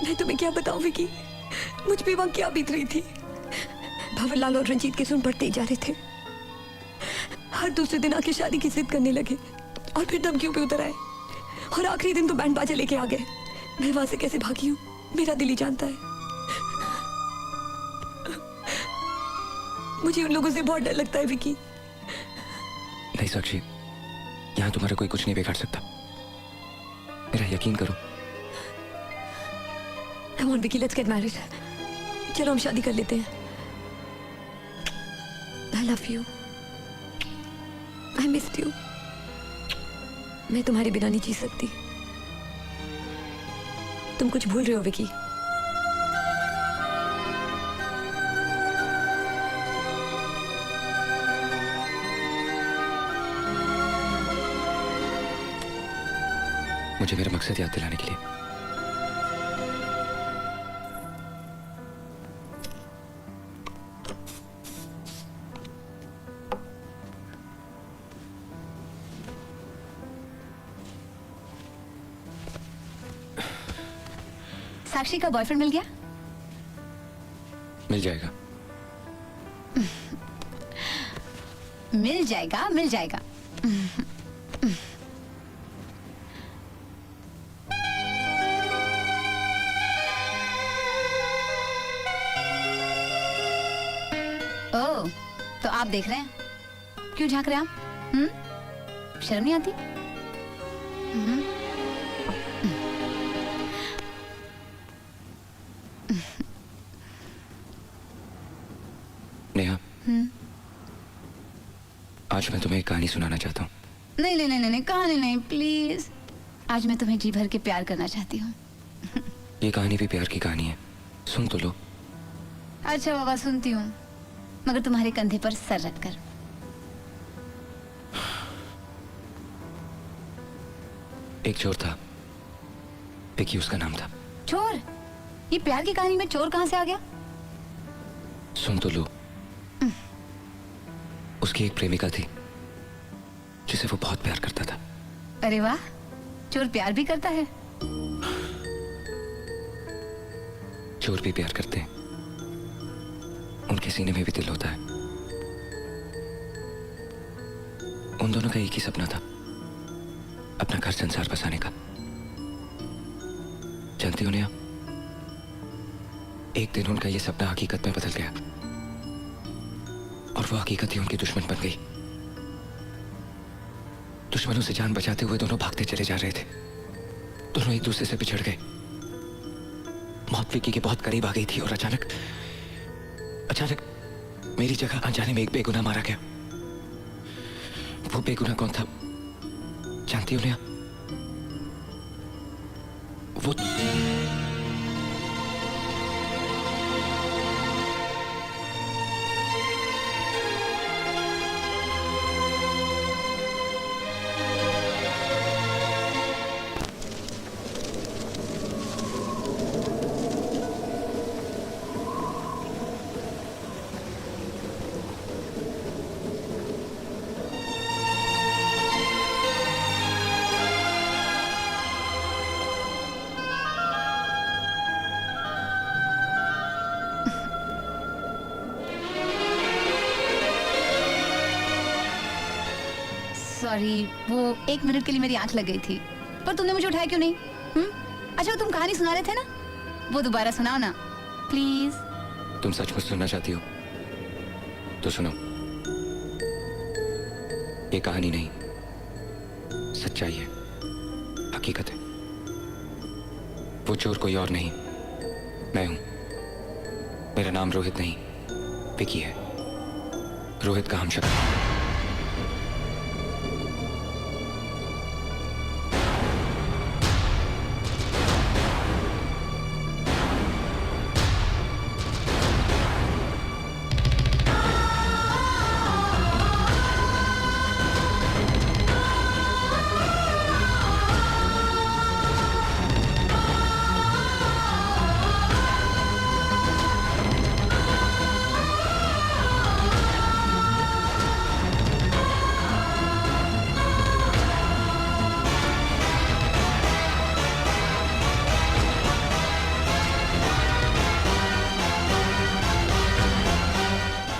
मैं तुम्हें क्या बताऊं विकी, मुझ पे वहाँ क्या बीत रही थी। भंवरलाल और रंजीत के सुन बढ़ते ही जा रहे थे। हर दूसरे दिन आके शादी की जिद करने लगे और फिर धमकियों पे उतर आए और आखिरी दिन तो बैंड बाजा लेके आ गए। मैं वहां से कैसे भागी हूँ मेरा दिल ही जानता है। मुझे उन लोगों से बहुत डर लगता है विकी। नहीं साक्षी, यहाँ तुम्हारा कोई कुछ नहीं बिगाड़ सकता, मेरा यकीन करो। Come on, Vicky, let's get married. चलो हम शादी कर लेते हैं। I love you. I missed you. मैं तुम्हारे बिना नहीं जी सकती। तुम कुछ भूल रहे हो विकी। मुझे मेरा मकसद याद दिलाने के लिए। साक्षी का बॉयफ्रेंड मिल गया? मिल जाएगा। मिल जाएगा, मिल जाएगा। ओह, तो आप देख रहे हैं? क्यों झांक रहे हैं आप? शर्म नहीं आती? नेहा, आज मैं तुम्हें एक कहानी सुनाना चाहता हूँ। नहीं नहीं नहीं नहीं, कहानी नहीं, प्लीज। आज मैं तुम्हें जी भर के प्यार करना चाहती हूँ। ये कहानी भी प्यार की कहानी है, सुन तो लो। अच्छा बाबा, सुनती हूँ, मगर तुम्हारे कंधे पर सर रखकर। एक चोर था, विकी उसका नाम था। चोर? ये प्यार की कहानी में चोर कहाँ से आ गया? सुन तो लो। उसकी एक प्रेमिका थी जिसे वो बहुत प्यार करता था। अरे वाह, चोर प्यार भी करता है। चोर भी प्यार करते हैं, उनके सीने में भी दिल होता है। उन दोनों का एक ही सपना था, अपना घर संसार बसाने का। जानती हो नेहा, एक दिन उनका यह सपना हकीकत में बदल गया और वो हकीकत ही उनकी दुश्मन बन गई। दुश्मनों से जान बचाते हुए दोनों भागते चले जा रहे थे। दोनों एक दूसरे से बिछड़ गए। मौत विकी के बहुत करीब आ गई थी और अचानक मेरी जगह अनजाने में एक बेगुनाह मारा गया। वो बेगुनाह कौन था जानती हो नेहा? वो सॉरी, वो एक मिनट के लिए मेरी आंख लग गई थी। पर तुमने मुझे उठाया क्यों नहीं? अच्छा, वो तुम कहानी सुना रहे थे ना, वो दोबारा सुनाओ ना प्लीज। तुम सचमुच सुनना चाहती हो तो सुनो। ये कहानी नहीं, सच्चाई है, हकीकत है। वो चोर कोई और नहीं, मैं हूं। मेरा नाम रोहित नहीं, विकी है। रोहित का हमशक्ल।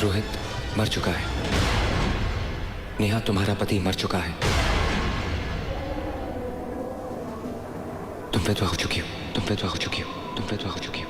रोहित मर चुका है। नेहा, तुम्हारा पति मर चुका है। तुम विधवा हो चुकी हो, तुम विधवा हो चुकी हो, तुम विधवा हो चुकी हो।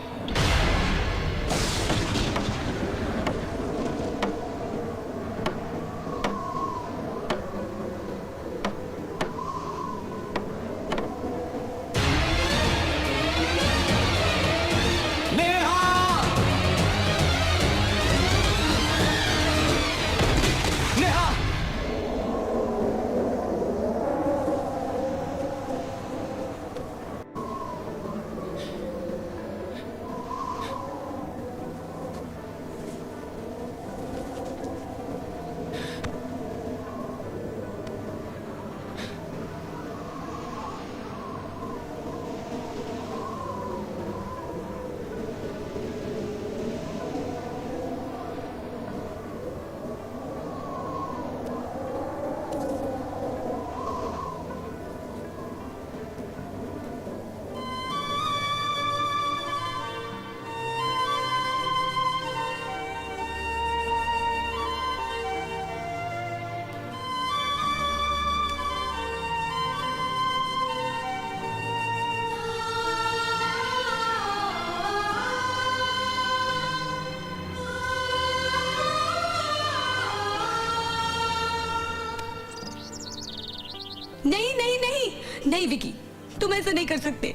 नहीं नहीं नहीं नहीं विकी, तुम ऐसा नहीं कर सकते।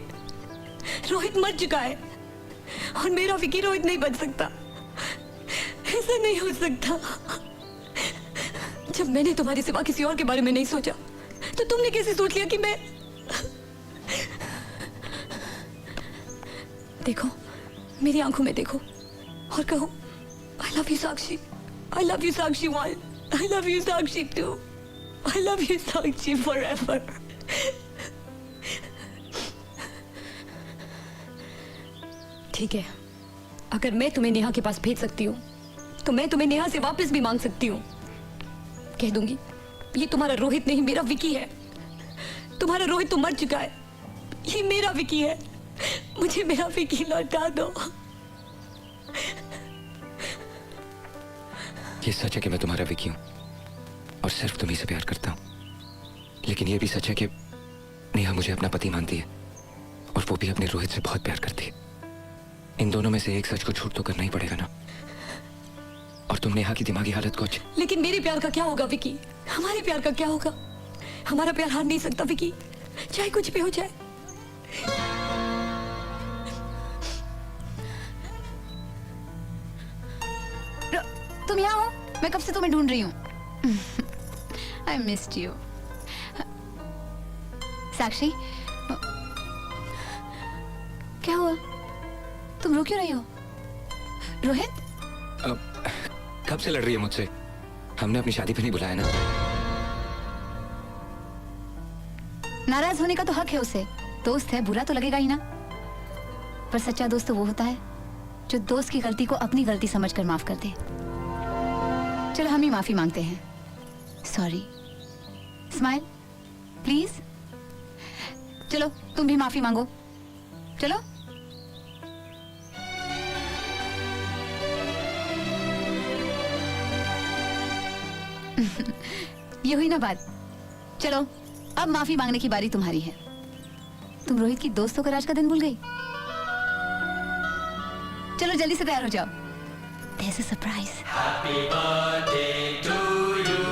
रोहित मर चुका है और मेरा विकी रोहित नहीं बन सकता। ऐसा नहीं हो सकता। जब मैंने तुम्हारे सिवा किसी और के बारे में नहीं सोचा तो तुमने कैसे सोच लिया कि मैं। देखो, मेरी आंखों में देखो और कहो, I love you Sakshi, I love you Sakshi 1, I love you Sakshi 2, I love you Sakshi forever। ठीक है, अगर मैं तुम्हें नेहा के पास भेज सकती हूँ तो मैं तुम्हें नेहा से वापस भी मांग सकती हूँ। कह दूंगी, ये तुम्हारा रोहित नहीं, मेरा विकी है। तुम्हारा रोहित तो मर चुका है, ये मेरा विकी है। मुझे मेरा विकी लौटा दो। ये सच है कि मैं तुम्हारा विकी हूं और सिर्फ तुम्ही से प्यार करता हूं, लेकिन ये भी सच है कि नेहा मुझे अपना पति मानती है और वो भी अपने रोहित से बहुत प्यार करती है। इन दोनों में से एक सच को झूठ तो करना ही पड़ेगा ना। और तुम नेहा की दिमागी हालत को लेकिन मेरे प्यार का क्या होगा विकी? हमारे प्यार का क्या होगा? हमारा प्यार हार नहीं सकता विकी, चाहे कुछ भी हो जाए। तुम यहाँ हो? मैं कब से तुम्हें ढूंढ रही हूँ। I missed you। साक्षी, क्या हुआ? तुम रो क्यों रही हो? रोहित? कब से लड़ रही है मुझसे? हमने अपनी शादी पे नहीं बुलाया ना। नाराज होने का तो हक है उसे, दोस्त है, बुरा तो लगेगा ही ना। पर सच्चा दोस्त तो वो होता है जो दोस्त की गलती को अपनी गलती समझकर माफ कर दे। चलो हम ही माफी मांगते हैं। सॉरी। Smile please. चलो तुम भी माफी मांगो। चलो। ये हुई ना बात। चलो अब माफी मांगने की बारी तुम्हारी है। तुम रोहित की दोस्त होकर आज का दिन भूल गई। चलो जल्दी से तैयार हो जाओ। There's a surprise। Happy birthday to you,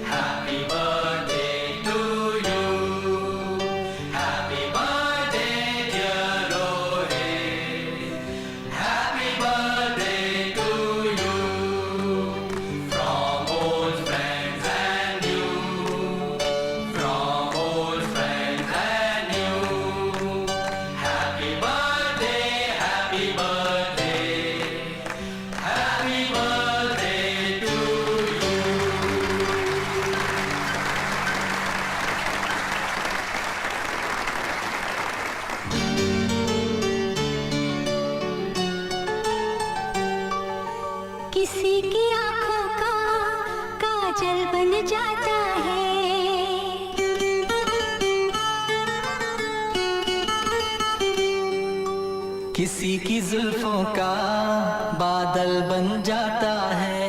happy birthday to you, happy birthday dear Rohit, happy birthday to you, from old friends and you, from old friends and you, happy birthday, happy birthday, happy birthday to you। किसी की आंखों का काजल बन जाता है, किसी की जुल्फों का बादल बन जाता है,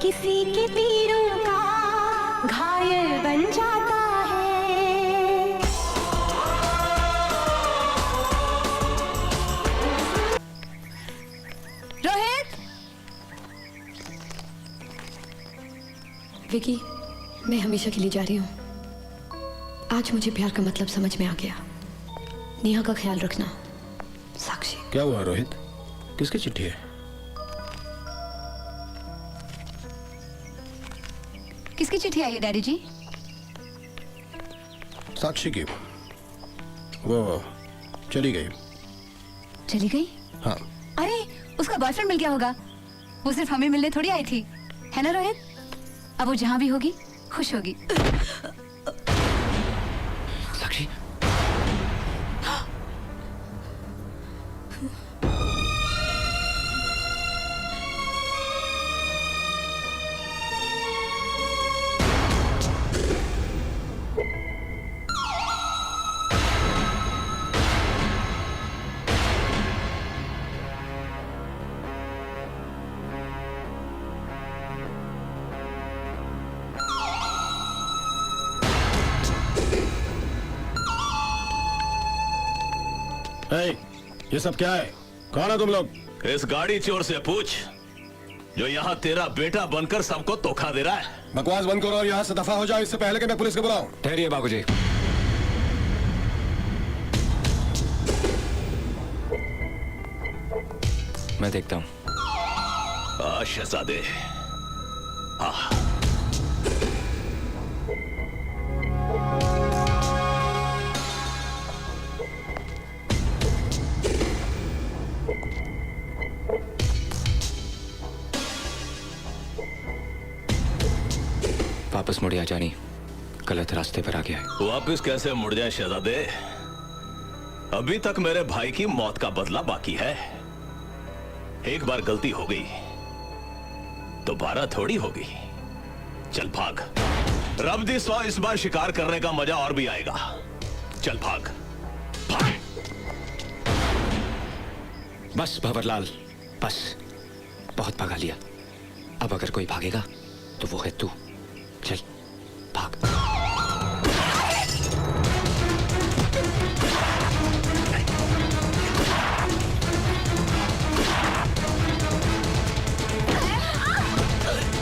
किसी के तीरों का घायल बन जाता है। रोहित! विकी, मैं हमेशा के लिए जा रही हूँ। आज मुझे प्यार का मतलब समझ में आ गया। नेहा का ख्याल रखना। साक्षी। क्या हुआ रोहित? किसकी चिट्ठी है? किसकी चिट्ठी आई है डैडी जी? साक्षी की। वो चली गई। चली गई? हाँ। अरे उसका बॉयफ्रेंड मिल गया होगा। वो सिर्फ हमें मिलने थोड़ी आई थी, है ना रोहित? अब वो जहां भी होगी खुश होगी। साक्षी। ये सब क्या है? कौन है तुम लोग? इस गाड़ी चोर से पूछ जो यहाँ तेरा बेटा बनकर सबको धोखा दे रहा है। बकवास बंद करो और यहाँ से दफा हो जाओ, इससे पहले कि मैं पुलिस को बुलाऊं। ठहरिए बाबूजी। मैं देखता हूँ। शहजादे, हाँ। वापस मुड़िया जानी, गलत रास्ते पर आ गया है। वापस कैसे मुड़ जाए शहजादे? अभी तक मेरे भाई की मौत का बदला बाकी है। एक बार गलती हो गई, दोबारा थोड़ी होगी। चल भाग, रब दी सौ इस बार शिकार करने का मजा और भी आएगा। चल भाग, भाग। बस भंवरलाल, बस बहुत भगा लिया। अब अगर कोई भागेगा तो वो है तू। चल भाग।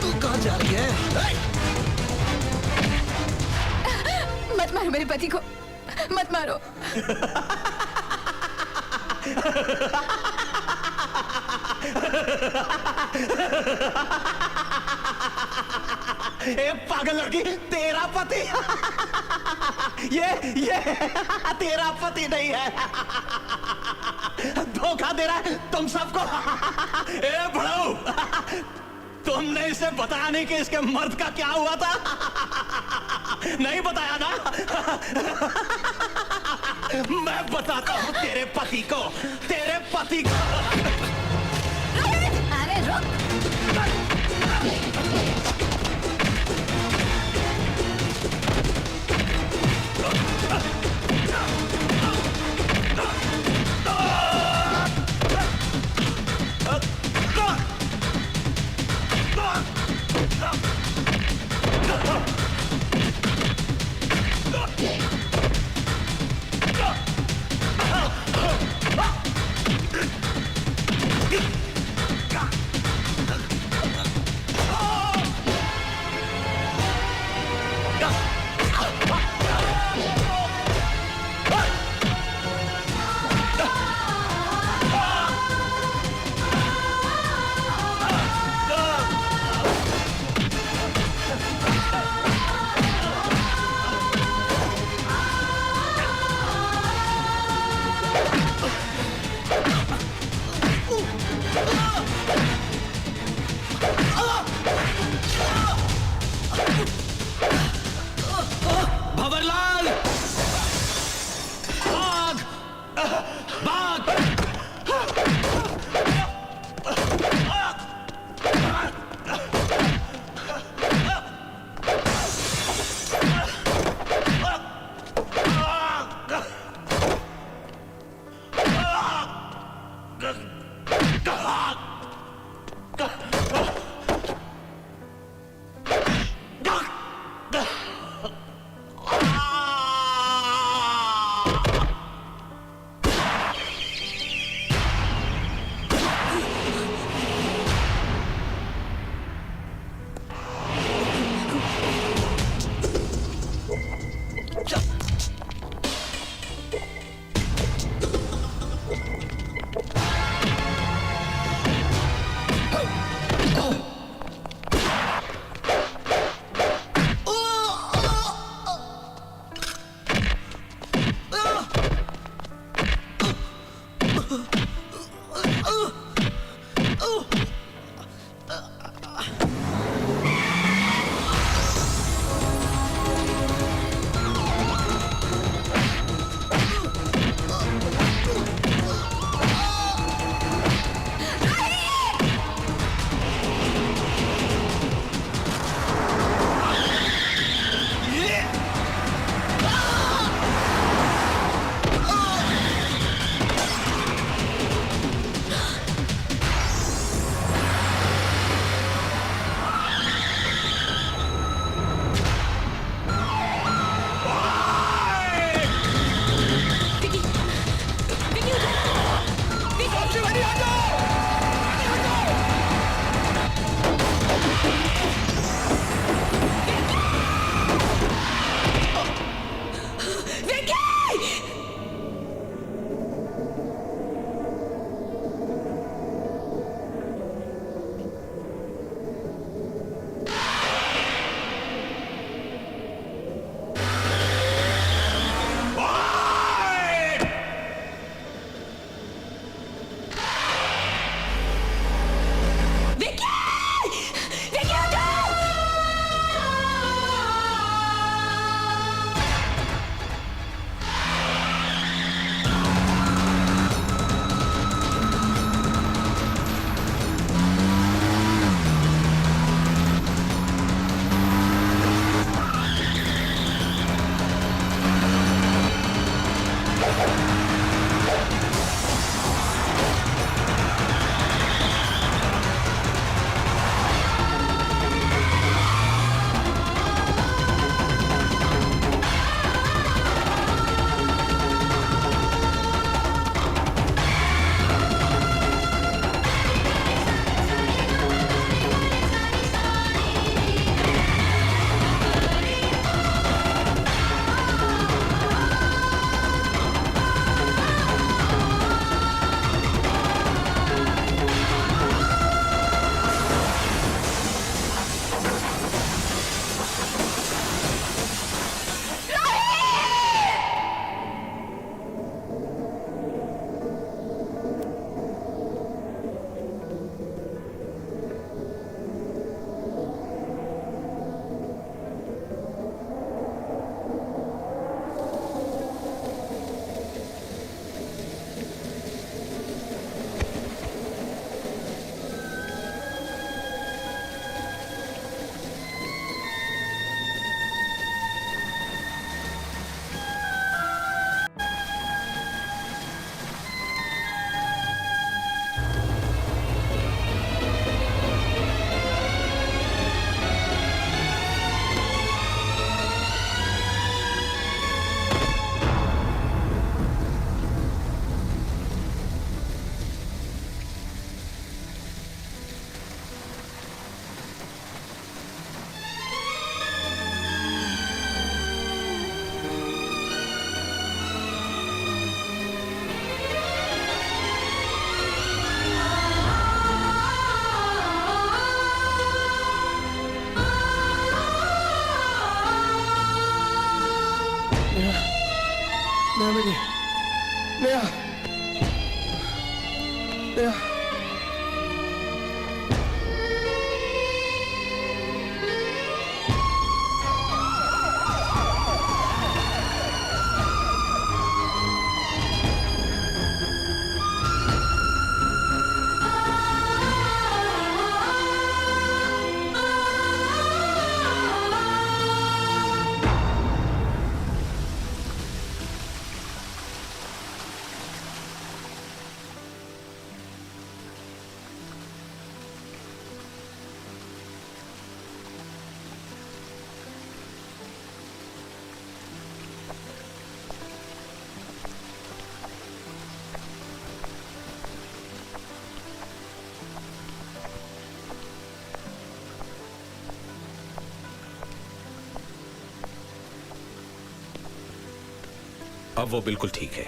तू कहाँ जा रही है? मत मारो मेरे पति को, मत मारो। ए पागल लड़की, तेरा पति ये तेरा पति नहीं है, धोखा दे रहा है तुम सबको। ए बड़ाऊ, तुमने इसे बताया नहीं कि इसके मर्द का क्या हुआ था? नहीं बताया ना? मैं बताता हूं तेरे पति को, तेरे पति को। अरे रुक। भंवरलाल, भाग, भाग। अब वो बिल्कुल ठीक है।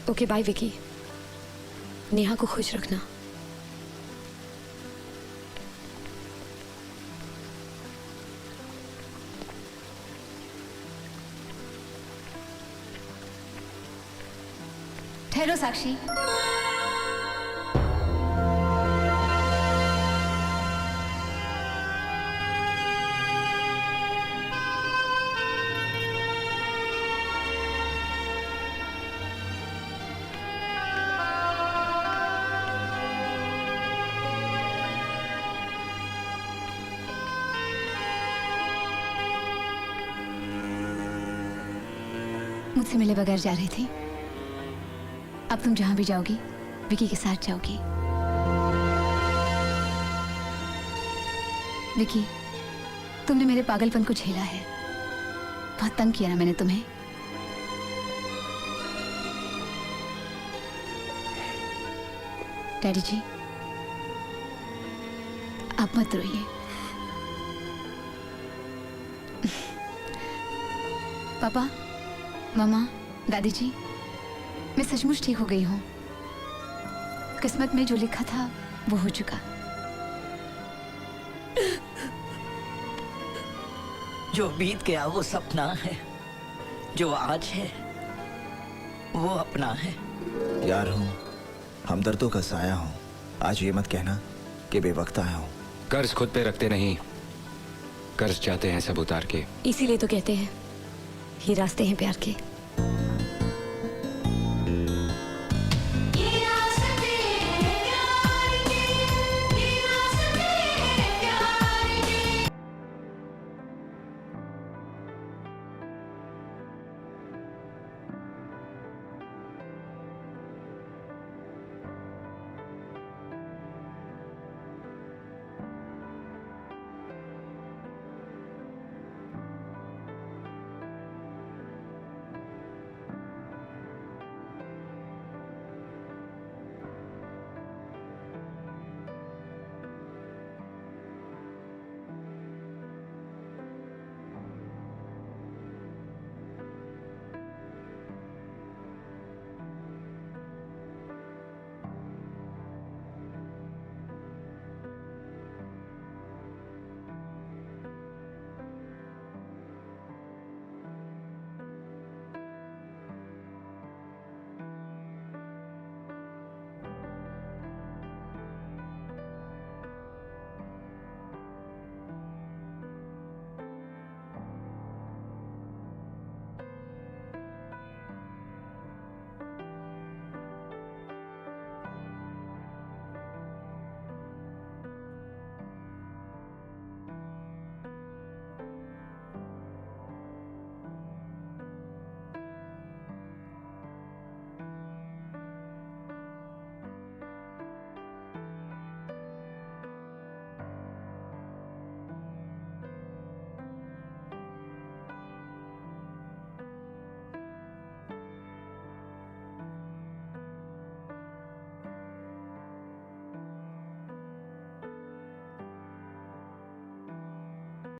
Okay bye Vicky. नेहा को खुश रखना। ठहरो साक्षी। मुझसे मिले बगैर जा रही थी। अब तुम जहां भी जाओगी विकी के साथ जाओगी। विकी, तुमने मेरे पागलपन को झेला है। बहुत तंग किया ना मैंने तुम्हें। डैडी जी, आप मत रोइए। पापा, मामा, दादी जी, मैं सचमुच ठीक हो गई हूँ। किस्मत में जो लिखा था वो हो चुका। जो बीत गया वो सपना है, जो आज है वो अपना है। यार हूँ, हमदर्दों का साया हूँ। आज ये मत कहना कि बेवक्त आया हूँ। कर्ज खुद पे रखते नहीं, कर्ज चाहते हैं सब उतार के। इसीलिए तो कहते हैं ये रास्ते हैं प्यार के।